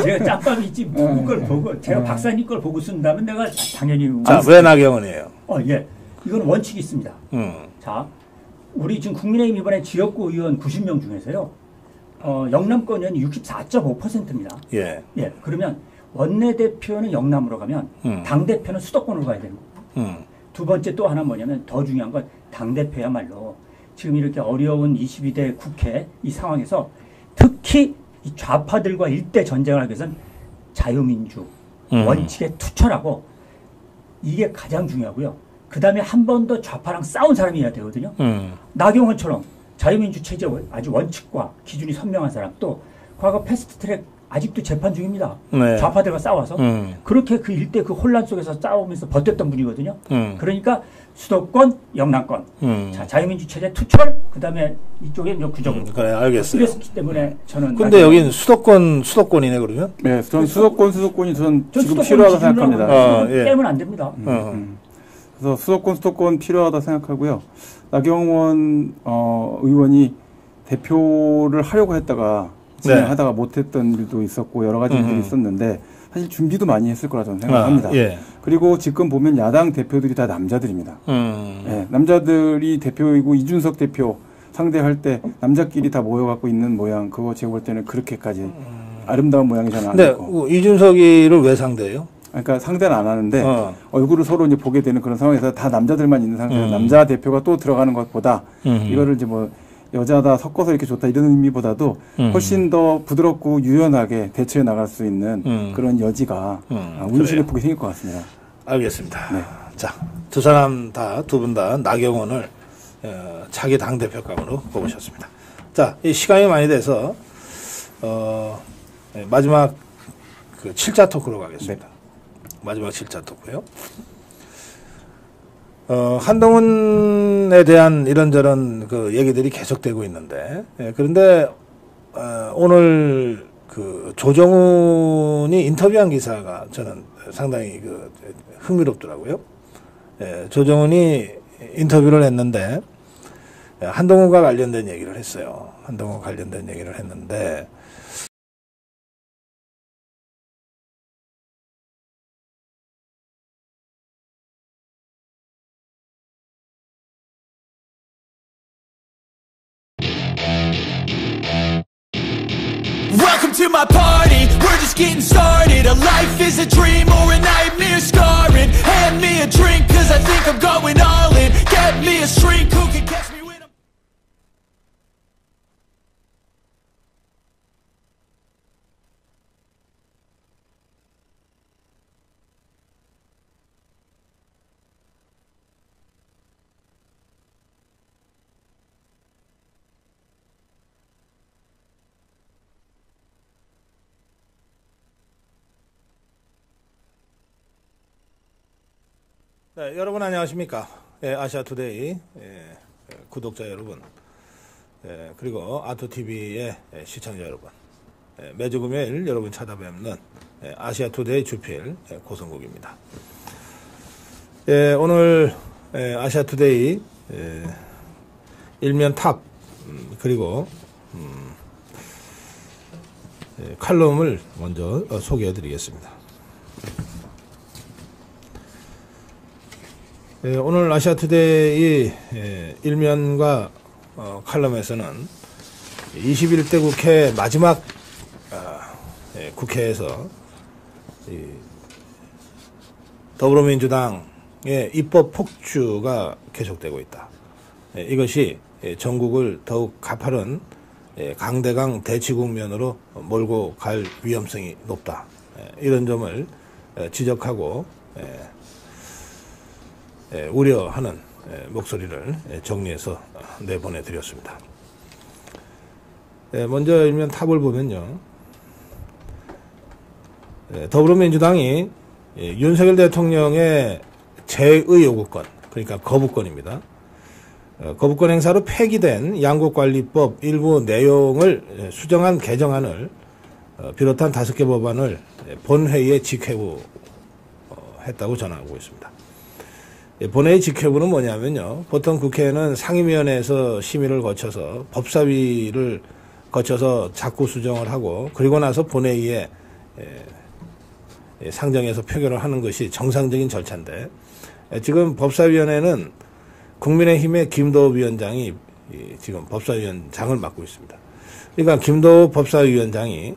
D: 제가 짬밥이 있지 누구 걸 보고 제가 박사님 걸 보고 쓴다면 내가 당연히.
B: 자, 왜 나경원이에요?
D: 예, 이건 원칙이 있습니다. 자, 우리 지금 국민의힘 이번에 지역구 의원 90명 중에서요, 영남권 의원이 64.5%입니다.
B: 예.
D: 예, 그러면 원내대표는 영남으로 가면 당대표는 수도권으로 가야 되는 거예요. 두 번째 또 하나 뭐냐면 더 중요한 건 당대표야말로 지금 이렇게 어려운 22대 국회 이 상황에서 특히 이 좌파들과 일대 전쟁을 하기 위해서는 자유민주 원칙에 투철하고 이게 가장 중요하고요. 그 다음에 한 번 더 좌파랑 싸운 사람이어야 되거든요. 나경원처럼 자유민주 체제 아주 원칙과 기준이 선명한 사람, 또 과거 패스트트랙 아직도 재판 중입니다.
B: 네.
D: 좌파들과 싸워서 그렇게 그 일대 그 혼란 속에서 싸우면서 버텼던 분이거든요. 그러니까 수도권, 영남권, 자, 자유민주 체제 투철, 그 다음에 이쪽에 구적으로.
B: 그래, 알겠어요.
D: 그랬기 때문에 저는.
B: 근데 여긴 수도권이네, 그러면?
C: 네, 전 수도권이 지금
D: 수도권
C: 필요하다고 생각합니다.
B: 예.
D: 깨면 안 됩니다.
C: 그래서 수도권 필요하다 생각하고요. 나경원 의원이 대표를 하려고 했다가 진행하다가 못했던 일도 있었고 여러 가지 일들이 있었는데 사실 준비도 많이 했을 거라 저는 생각합니다.
B: 예.
C: 그리고 지금 보면 야당 대표들이 다 남자들입니다. 네, 남자들이 대표이고 이준석 대표 상대할 때 남자끼리 다 모여갖고 있는 모양, 그거 제가 볼 때는 그렇게까지 아름다운 모양이 저는 안 있고.
B: 근데 이준석이를 왜 상대해요?
C: 그러니까 상대는 안 하는데 얼굴을 서로 이제 보게 되는 그런 상황에서 다 남자들만 있는 상태에서 남자 대표가 또 들어가는 것보다 이거를 이제 뭐 여자다 섞어서 이렇게 좋다 이런 의미보다도 훨씬 더 부드럽고 유연하게 대처해 나갈 수 있는 그런 여지가 운신에 보게 생길 것 같습니다.
B: 알겠습니다.
C: 네.
B: 자, 두 사람 다, 두 분 다 나경원을 차기 당대표감으로 뽑으셨습니다. 자, 이 시간이 많이 돼서 마지막 그 7자 토크로 가겠습니다. 네. 마지막 7자 토크요. 한동훈에 대한 이런저런 그 얘기들이 계속되고 있는데, 그런데, 오늘 그 조정훈이 인터뷰한 기사가 저는 상당히 그 흥미롭더라고요. 조정훈이 인터뷰를 했는데, 한동훈과 관련된 얘기를 했어요. 한동훈과 관련된 얘기를 했는데,
A: Welcome to my party, we're just getting started. A life is a dream or a nightmare scarring. Hand me a drink cause I think I'm going all in. Get me a shrink who can catch me when I'm...
B: 네, 여러분 안녕하십니까? 아시아투데이 구독자 여러분, 그리고 아토TV의 시청자 여러분, 매주 금요일 여러분 찾아뵙는 아시아투데이 주필 고성국입니다. 예, 오늘 아시아투데이 일면 탑 그리고 칼럼을 먼저 소개해 드리겠습니다. 오늘 아시아투데이 일면과 칼럼에서는 21대 국회 마지막 국회에서 더불어민주당의 입법 폭주가 계속되고 있다. 이것이 전국을 더욱 가파른 강대강 대치 국면으로 몰고 갈 위험성이 높다. 이런 점을 지적하고 우려하는 목소리를 정리해서 내보내드렸습니다. 먼저 일면 탑을 보면요. 더불어민주당이 윤석열 대통령의 재의요구권, 그러니까 거부권입니다. 거부권 행사로 폐기된 양곡관리법 일부 내용을 수정한 개정안을 비롯한 5개 법안을 본회의에 직회부했다고 전하고 있습니다. 본회의 직회부는 뭐냐면요. 보통 국회는 상임위원회에서 심의를 거쳐서 법사위를 거쳐서 자꾸 수정을 하고 그리고 나서 본회의에 상정해서 표결을 하는 것이 정상적인 절차인데 지금 법사위원회는 국민의힘의 김도읍 위원장이 지금 법사위원장을 맡고 있습니다. 그러니까 김도읍 법사위원장이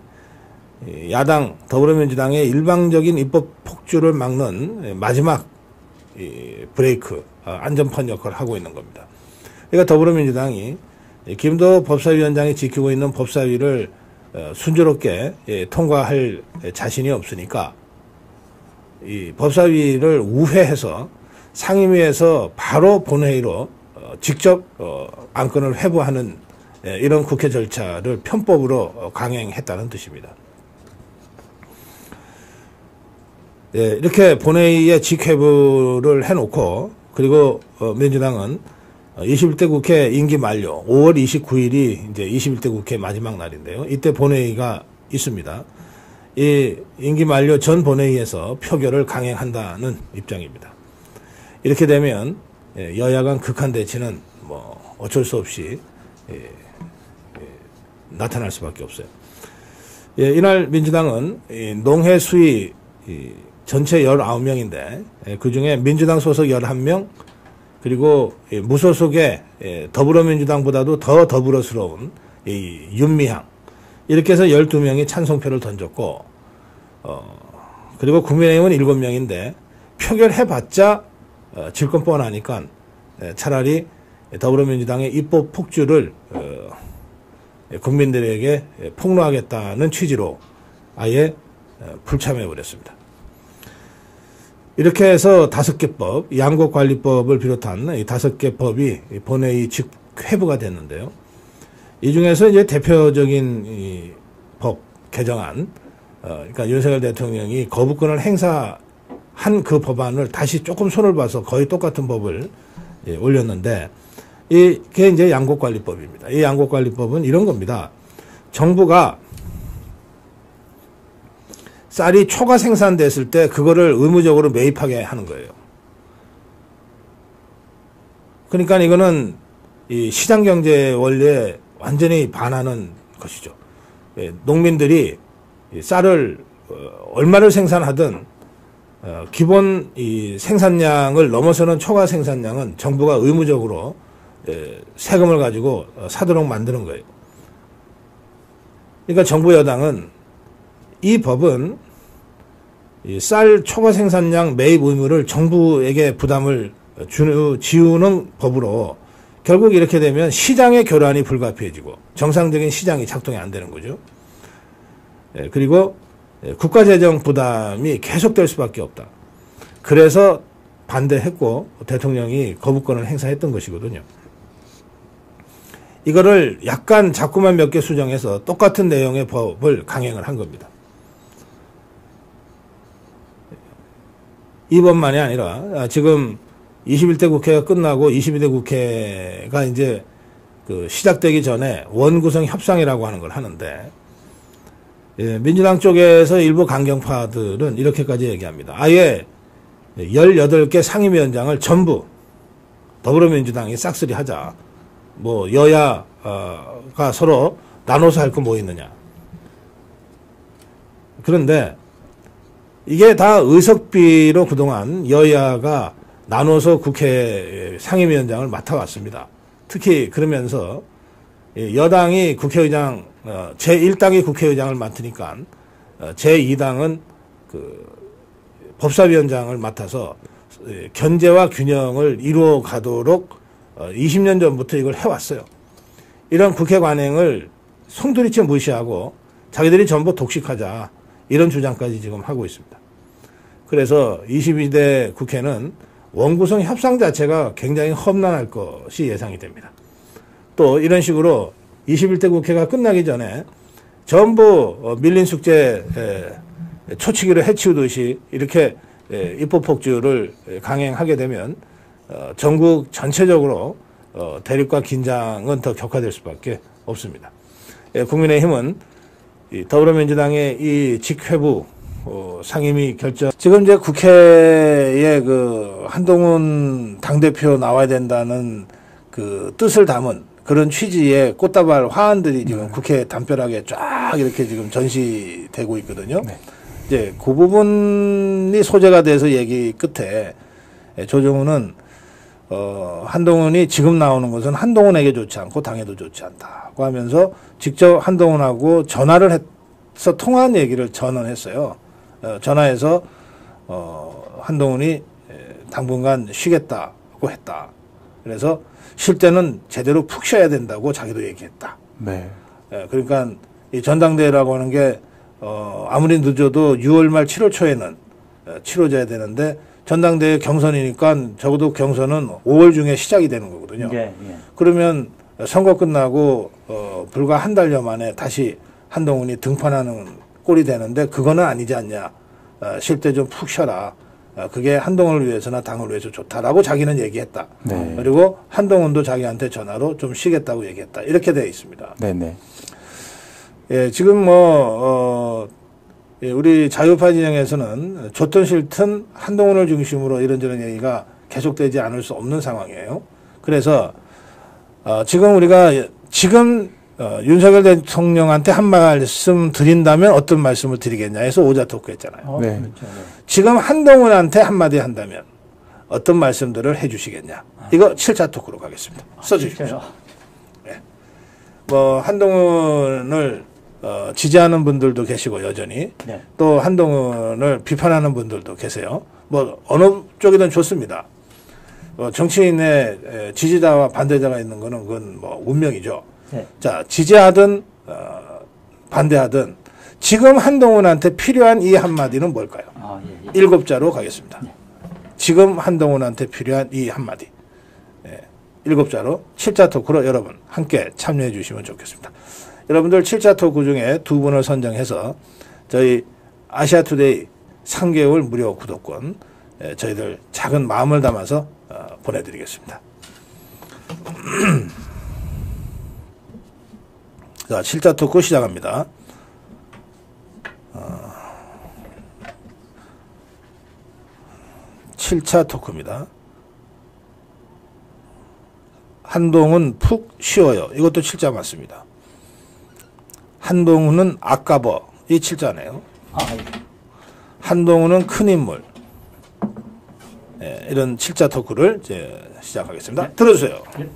B: 야당 더불어민주당의 일방적인 입법 폭주를 막는 마지막 브레이크, 안전판 역할을 하고 있는 겁니다. 그러니까 더불어민주당이 김도읍 법사위원장이 지키고 있는 법사위를 순조롭게 통과할 자신이 없으니까 이 법사위를 우회해서 상임위에서 바로 본회의로 직접 안건을 회부하는 이런 국회 절차를 편법으로 강행했다는 뜻입니다. 이렇게 본회의에 직회부를 해놓고 그리고 민주당은 21대 국회 임기 만료 5월 29일이 이제 21대 국회 마지막 날인데요. 이때 본회의가 있습니다. 이 임기 만료 전 본회의에서 표결을 강행한다는 입장입니다. 이렇게 되면 여야 간 극한 대치는 뭐 어쩔 수 없이 나타날 수밖에 없어요. 이날 민주당은 농해 수위 전체 19명인데 그중에 민주당 소속 11명 그리고 무소속의 더불어민주당보다도 더 더불어스러운 윤미향 이렇게 해서 12명이 찬성표를 던졌고 그리고 국민의힘은 7명인데 표결해봤자 질 건 뻔하니까 차라리 더불어민주당의 입법 폭주를 국민들에게 폭로하겠다는 취지로 아예 불참해버렸습니다. 이렇게 해서 5개 법, 양곡관리법을 비롯한 이 5개 법이 본회의 직회부가 됐는데요. 이 중에서 이제 대표적인 이 법 개정안, 그러니까 윤석열 대통령이 거부권을 행사한 그 법안을 다시 조금 손을 봐서 거의 똑같은 법을 올렸는데 이게 이제 양곡관리법입니다. 이 양곡관리법은 이런 겁니다. 정부가 쌀이 초과 생산됐을 때 그거를 의무적으로 매입하게 하는 거예요. 그러니까 이거는 이 시장경제 원리에 완전히 반하는 것이죠. 농민들이 쌀을 얼마를 생산하든 기본 이 생산량을 넘어서는 초과 생산량은 정부가 의무적으로 세금을 가지고 사도록 만드는 거예요. 그러니까 정부 여당은 이 법은 쌀 초과 생산량 매입 의무를 정부에게 부담을 지우는 법으로 결국 이렇게 되면 시장의 교란이 불가피해지고 정상적인 시장이 작동이 안 되는 거죠. 그리고 국가재정 부담이 계속될 수밖에 없다. 그래서 반대했고 대통령이 거부권을 행사했던 것이거든요. 이거를 약간 자꾸만 몇 개 수정해서 똑같은 내용의 법을 강행을 한 겁니다. 이 법만이 아니라 지금 21대 국회가 끝나고 22대 국회가 이제 그 시작되기 전에 원구성 협상이라고 하는 걸 하는데 민주당 쪽에서 일부 강경파들은 이렇게까지 얘기합니다. 아예 18개 상임위원장을 전부 더불어민주당이 싹쓸이 하자. 뭐 여야가 서로 나눠서 할 거 뭐 있느냐. 그런데 이게 다 의석비로 그동안 여야가 나눠서 국회 상임위원장을 맡아왔습니다. 특히 그러면서 여당이 국회의장, 제1당이 국회의장을 맡으니까 제2당은 그 법사위원장을 맡아서 견제와 균형을 이루어 가도록 20년 전부터 이걸 해왔어요. 이런 국회 관행을 송두리째 무시하고 자기들이 전부 독식하자 이런 주장까지 지금 하고 있습니다. 그래서 22대 국회는 원구성 협상 자체가 굉장히 험난할 것이 예상이 됩니다. 또 이런 식으로 21대 국회가 끝나기 전에 전부 밀린 숙제 초치기로 해치우듯이 이렇게 입법폭주를 강행하게 되면 전국 전체적으로 대립과 긴장은 더 격화될 수밖에 없습니다. 국민의힘은 더불어민주당의 이 직회부 상임위 결정, 지금 이제 국회에 그 한동훈 당대표 나와야 된다는 그 뜻을 담은 그런 취지의 꽃다발 화환들이 지금 국회에 담벼락에 쫙 이렇게 지금 전시되고 있거든요. 네. 이제 그 부분이 소재가 돼서 얘기 끝에 조정훈은 한동훈이 지금 나오는 것은 한동훈에게 좋지 않고 당에도 좋지 않다고 하면서 직접 한동훈하고 전화를 해서 통화한 얘기를 전언했어요. 전화해서 한동훈이 당분간 쉬겠다고 했다. 그래서 쉴 때는 제대로 푹 쉬어야 된다고 자기도 얘기했다. 네. 그러니까 이 전당대회라고 하는 게 아무리 늦어도 6월 말 7월 초에는 치러져야 되는데 전당대회 경선이니까 적어도 경선은 5월 중에 시작이 되는 거거든요. 네, 네. 그러면 선거 끝나고 불과 한 달여 만에 다시 한동훈이 등판하는 꼴이 되는데 그거는 아니지 않냐. 쉴 때 좀 푹 쉬어라. 그게 한동훈을 위해서나 당을 위해서 좋다라고 자기는 얘기했다. 네. 그리고 한동훈도 자기한테 전화로 좀 쉬겠다고 얘기했다. 이렇게 되어 있습니다. 네네. 예, 지금 우리 자유파 진영에서는 좋든 싫든 한동훈을 중심으로 이런저런 얘기가 계속되지 않을 수 없는 상황이에요. 그래서 지금 우리가 윤석열 대통령한테 한 말씀 드린다면 어떤 말씀을 드리겠냐 해서 오자 토크 했잖아요. 네. 그렇죠. 네. 지금 한동훈한테 한마디 한다면 어떤 말씀들을 해 주시겠냐. 이거 7차 토크로 가겠습니다. 써주십시오. 네. 한동훈을 지지하는 분들도 계시고 여전히 네. 또 한동훈을 비판하는 분들도 계세요. 어느 쪽이든 좋습니다. 정치인의 지지자와 반대자가 있는 거는 그건 운명이죠. 네. 자, 지지하든 반대하든 지금 한동훈한테 필요한 이 한마디는 뭘까요? 예. 7자로 가겠습니다. 네. 지금 한동훈한테 필요한 이 한마디. 7자로 7자 토크로 여러분 함께 참여해 주시면 좋겠습니다. 여러분들 7자 토크 중에 2분을 선정해서 저희 아시아투데이 3개월 무료 구독권 저희들 작은 마음을 담아서 보내드리겠습니다. 자, 7자 토크 시작합니다. 7차 토크입니다. 한동훈 푹 쉬어요. 이것도 7자 맞습니다. 한동훈은 아까버. 이 7자네요. 한동훈은 큰 인물. 네, 이런 7자 토크를 이제 시작하겠습니다. 네. 들어주세요. 네.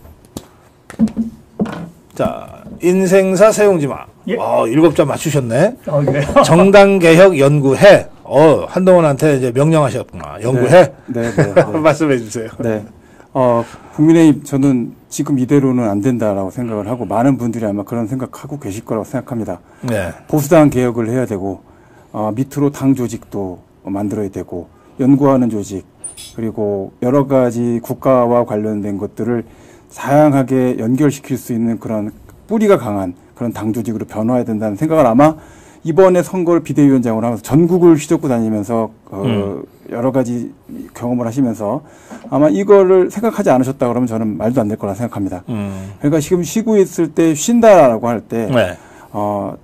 B: 자, 인생사 세용지마. 예. 7자 맞추셨네. 그래요? 정당개혁연구회. 한동훈한테 이제 명령하셨구나. 연구회. 네. 말씀해 주세요. 네.
C: 국민의힘 저는 지금 이대로는 안 된다라고 생각을 하고 많은 분들이 아마 그런 생각하고 계실 거라고 생각합니다. 네. 보수당 개혁을 해야 되고 밑으로 당 조직도 만들어야 되고 연구하는 조직 그리고 여러 가지 국가와 관련된 것들을 다양하게 연결시킬 수 있는 그런 뿌리가 강한 그런 당 조직으로 변화해야 된다는 생각을 아마 이번에 선거를 비대위원장으로 하면서 전국을 휘젓고 다니면서 여러 가지 경험을 하시면서 아마 이거를 생각하지 않으셨다 그러면 저는 말도 안 될 거라 생각합니다. 그러니까 지금 쉬고 있을 때 쉰다라고 할 때 네.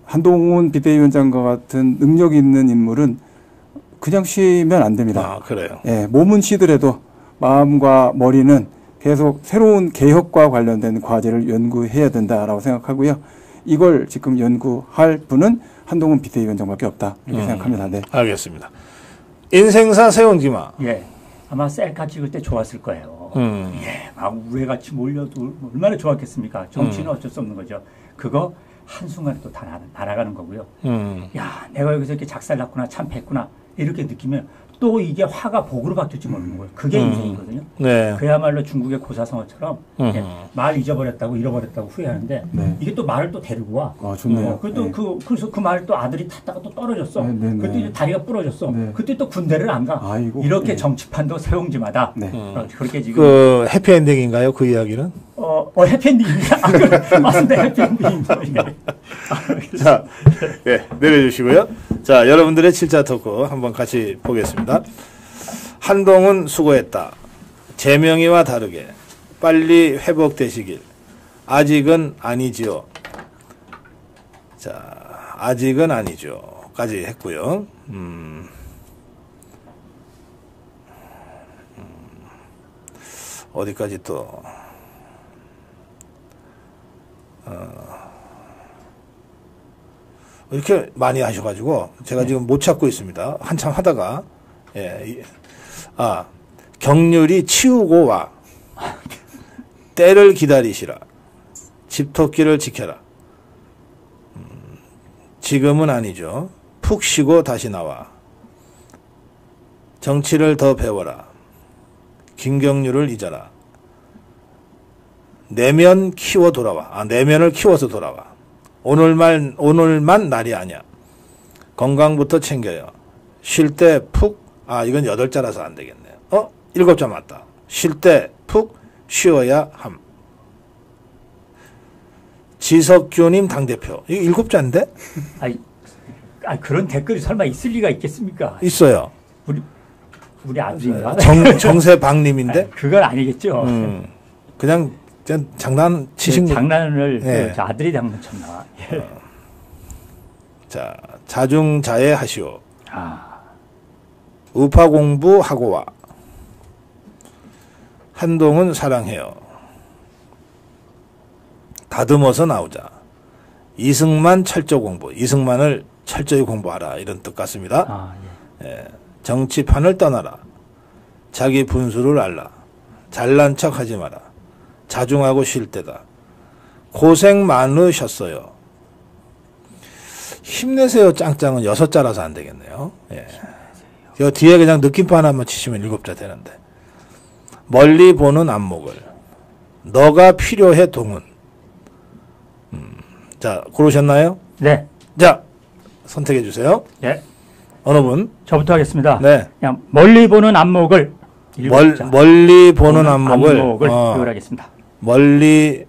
C: 한동훈 비대위원장과 같은 능력 있는 인물은 그냥 쉬면 안 됩니다.
B: 아, 그래요.
C: 예, 몸은 쉬더라도 마음과 머리는 계속 새로운 개혁과 관련된 과제를 연구해야 된다라고 생각하고요. 이걸 지금 연구할 분은 한동훈 비대위원장밖에 없다 이렇게 생각합니다. 네.
B: 알겠습니다. 인생사 세운 기마.
D: 예. 아마 셀카 찍을 때 좋았을 거예요. 예. 막 우회같이 몰려도 얼마나 좋았겠습니까? 정치는 어쩔 수 없는 거죠. 그거 한순간에 또 다 날아가는 거고요. 야, 내가 여기서 이렇게 작살났구나, 참패했구나, 이렇게 느끼면 또 이게 화가 복으로 바뀔지 모르는 거예요. 그게 인생이거든요.
B: 네.
D: 그야말로 중국의 고사성어처럼 예, 말 잊어버렸다고 잃어버렸다고 후회하는데
C: 네.
D: 이게 또 말을 또 데리고 와.
C: 아, 좋네요.
D: 그또
C: 네.
D: 그래서 그 말을 또 아들이 탔다가 또 떨어졌어.
C: 네, 네, 네.
D: 그때 이제 다리가 부러졌어.
C: 네.
D: 그때 또 군대를 안 가.
C: 아이고.
D: 이렇게
C: 네.
D: 정치판도 세옹지마다
C: 네.
D: 그렇게 지금
B: 그 해피엔딩인가요? 그 이야기는?
D: 해피엔딩입니다. 맞습니다. 해피엔딩입니다.
B: 자, 네, 내려주시고요. 자, 여러분들의 질자 토크 한번 같이 보겠습니다. 한동훈 수고했다. 제명이와 다르게 빨리 회복되시길. 아직은 아니지요. 자, 아직은 아니죠. 까지 했고요. 어디까지 또 이렇게 많이 하셔가지고 제가 지금 못 찾고 있습니다. 한참 하다가 경률이 치우고 와. 때를 기다리시라. 집토끼를 지켜라. 지금은 아니죠. 푹 쉬고 다시 나와. 정치를 더 배워라. 김경률을 잊어라. 내면 키워 돌아와. 내면을 키워서 돌아와. 오늘만 날이 아니야. 건강부터 챙겨요. 쉴 때 푹, 이건 8자라서 안 되겠네요. 7자 맞다. 쉴 때 푹 쉬어야 함. 지석규님 당대표. 이거 7자인데?
D: 그런 댓글이 설마 있을 리가 있겠습니까?
B: 있어요.
D: 우리 아들인가?
B: 정세박님인데?
D: 그건 아니겠죠.
B: 그냥 장난치신 거.
D: 장난을
B: 예.
D: 저 아들이 장난쳤나. 예.
B: 자, 자중자애 하시오. 우파 공부하고 와. 한동훈 사랑해요. 다듬어서 나오자. 이승만 철저 공부. 이승만을 철저히 공부하라. 이런 뜻 같습니다. 예. 정치판을 떠나라. 자기 분수를 알라. 잘난 척 하지 마라. 자중하고 쉴 때다. 고생 많으셨어요. 힘내세요 짱짱은 6자라서 안 되겠네요. 예. 요 뒤에 그냥 느낌표 하나만 치시면 7자 되는데. 멀리 보는 안목을. 너가 필요해 동훈. 자, 고르셨나요?
D: 네.
B: 자, 선택해 주세요.
D: 예.
B: 어느 분?
D: 저부터 하겠습니다.
B: 네.
D: 그냥 멀리 보는 안목을
B: 멀리 보는 안목을
D: 비율하겠습니다.
B: 멀리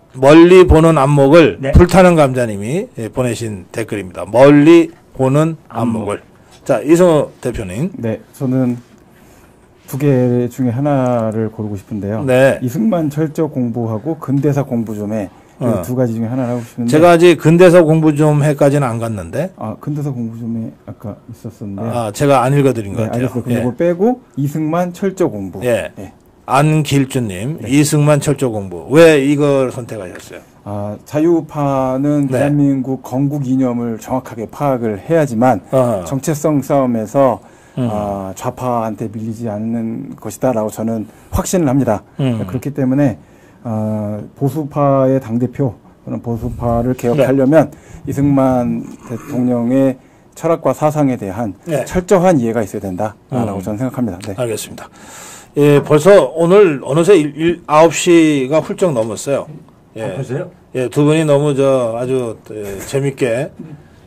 B: 보는 안목을
D: 네.
B: 불타는 감자님이 보내신 댓글입니다. 멀리 보는 안목을. 자, 이성호 대표님.
C: 네, 저는 2개 중에 하나를 고르고 싶은데요.
B: 네.
C: 이승만 철저 공부하고 근대사 공부 좀에 이 2가지 중에 하나를 하고 싶은데.
B: 제가 아직 근대사 공부 좀 해까지는 안 갔는데.
C: 근대사 공부 좀에 아까 있었었는데.
B: 제가 안 읽어드린 것
C: 네,
B: 같아요.
C: 알겠어요. 그거 빼고 이승만 철저 공부.
B: 예.
C: 네.
B: 안길주님, 이승만 철저 공부. 왜 이걸 선택하셨어요?
C: 자유파는
B: 네.
C: 대한민국 건국 이념을 정확하게 파악을 해야지만 정체성 싸움에서 좌파한테 밀리지 않는 것이다라고 저는 확신을 합니다. 그렇기 때문에 보수파의 당대표 또는 보수파를 개혁하려면 이승만 대통령의 철학과 사상에 대한 철저한 이해가 있어야 된다라고 저는 생각합니다. 네.
B: 알겠습니다. 예, 벌써 오늘 어느새 9시가 훌쩍 넘었어요. 예.
D: 벌써요?
B: 예, 두 분이 너무 아주 재밌게.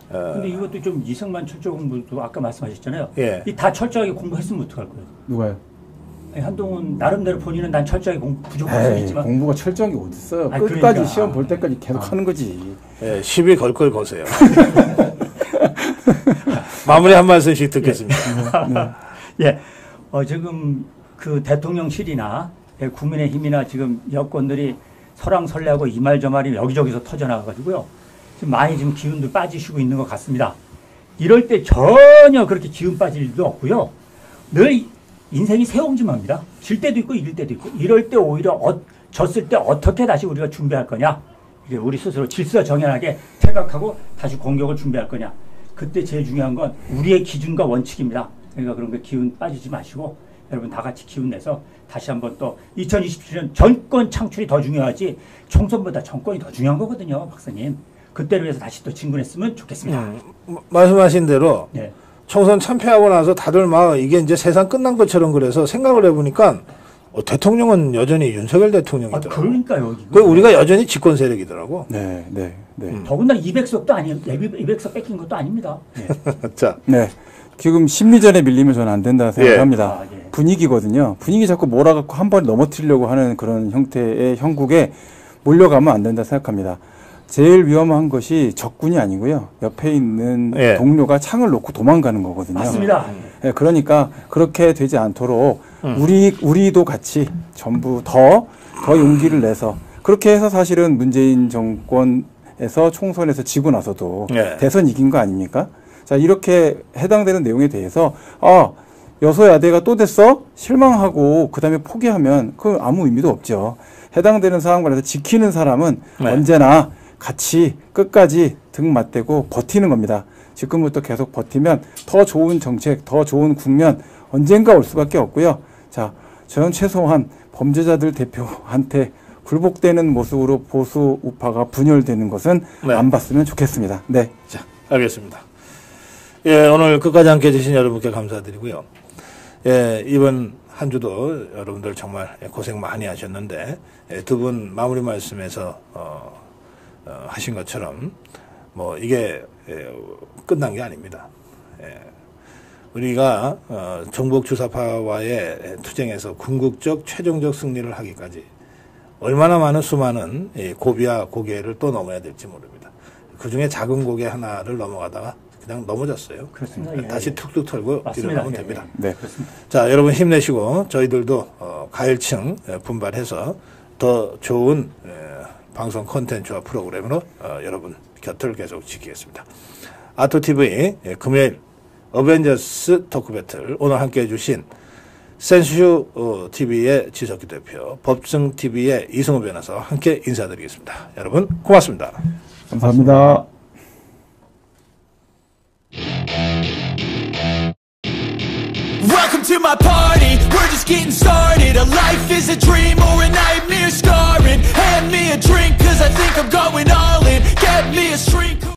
D: 근데 이것도 좀 이승만 철저 공부도 아까 말씀하셨잖아요.
B: 예.
D: 이 다 철저하게 공부했으면 어떡할 거예요?
C: 누가요?
D: 한동훈 나름대로 본인은 난 철저하게 부족할 수 있지만
C: 공부가 철저한 게 어디 있어요? 끝까지
D: 그러니까.
C: 시험 볼 때까지 계속 하는 거지.
B: 예, 시비 걸 걸 거세요. 마무리 한 말씀씩 듣겠습니다.
D: 예. 지금 그 대통령실이나 국민의힘이나 지금 여권들이 설왕설래하고 이 말 저 말이 여기저기서 터져나가가지고요. 지금 많이 지금 기운도 빠지시고 있는 것 같습니다. 이럴 때 전혀 그렇게 기운 빠질 일도 없고요. 늘 인생이 새옹지마입니다. 질 때도 있고 이길 때도 있고 이럴 때 오히려 졌을 때 어떻게 다시 우리가 준비할 거냐. 이게 우리 스스로 질서정연하게 생각하고 다시 공격을 준비할 거냐. 그때 제일 중요한 건 우리의 기준과 원칙입니다. 그러니까 그런 거 기운 빠지지 마시고 여러분 다 같이 기운 내서 다시 한번 또 2027년 정권 창출이 더 중요하지 총선보다 정권이 더 중요한 거거든요. 박사님. 그때를 위해서 다시 또 진군했으면 좋겠습니다.
B: 말씀하신 대로
D: 네.
B: 총선 참패하고 나서 다들 막 이게 이제 세상 끝난 것처럼 그래서 생각을 해보니까 대통령은 여전히 윤석열 대통령이더라고요.
D: 그러니까요.
B: 우리가 여전히 집권 세력이더라고.
C: 네, 네, 네.
D: 더군다나 200석도 아니에요. 200석 뺏긴 것도 아닙니다. 네.
B: 자,
C: 네. 지금 심리전에 밀리면 저는 안 된다 생각합니다.
D: 예. 예.
C: 분위기거든요. 분위기 자꾸 몰아갖고 한 번에 넘어뜨리려고 하는 그런 형태의 형국에 몰려가면 안 된다 생각합니다. 제일 위험한 것이 적군이 아니고요. 옆에 있는
B: 예.
C: 동료가 창을 놓고 도망가는 거거든요.
D: 맞습니다.
C: 네, 그러니까 그렇게 되지 않도록 우리도 같이 전부 더 용기를 내서 그렇게 해서 사실은 문재인 정권에서 총선에서 지고 나서도
B: 예.
C: 대선 이긴 거 아닙니까? 자, 이렇게 해당되는 내용에 대해서 여소야대가 또 됐어? 실망하고 그다음에 포기하면 그 아무 의미도 없죠. 해당되는 상황 관해서 지키는 사람은
B: 네.
C: 언제나 같이 끝까지 등 맞대고 버티는 겁니다. 지금부터 계속 버티면 더 좋은 정책, 더 좋은 국면 언젠가 올 수밖에 없고요. 자, 저는 최소한 범죄자들 대표한테 굴복되는 모습으로 보수 우파가 분열되는 것은
B: 네.
C: 안 봤으면 좋겠습니다. 네.
B: 자, 알겠습니다. 예, 오늘 끝까지 함께 해주신 여러분께 감사드리고요. 예, 이번 한 주도 여러분들 정말 고생 많이 하셨는데, 두 분 마무리 말씀에서, 하신 것처럼, 이게, 끝난 게 아닙니다. 예, 우리가, 정복 주사파와의 투쟁에서 궁극적 최종적 승리를 하기까지 얼마나 많은 수많은 고비와 고개를 또 넘어야 될지 모릅니다. 그 중에 작은 고개 하나를 넘어가다가 그냥 넘어졌어요.
D: 그렇습니다. 예,
B: 다시
D: 예.
B: 툭툭 털고
D: 맞습니다.
B: 일어나면
D: 예,
B: 됩니다.
D: 예.
C: 네.
D: 그렇습니다.
B: 자, 여러분 힘내시고 저희들도 가열층 분발해서 더 좋은 방송 콘텐츠와 프로그램으로 여러분 곁을 계속 지키겠습니다. 아토TV 금요일 어벤져스 토크 배틀 오늘 함께해 주신 센슈 TV의 지석기 대표, 법승 TV의 이승우 변호사와 함께 인사드리겠습니다. 여러분 고맙습니다.
C: 감사합니다.
A: Welcome to my party, we're just getting started. A life is a dream or a nightmare scarring. Hand me a drink cause I think I'm going all in. Get me a shrink.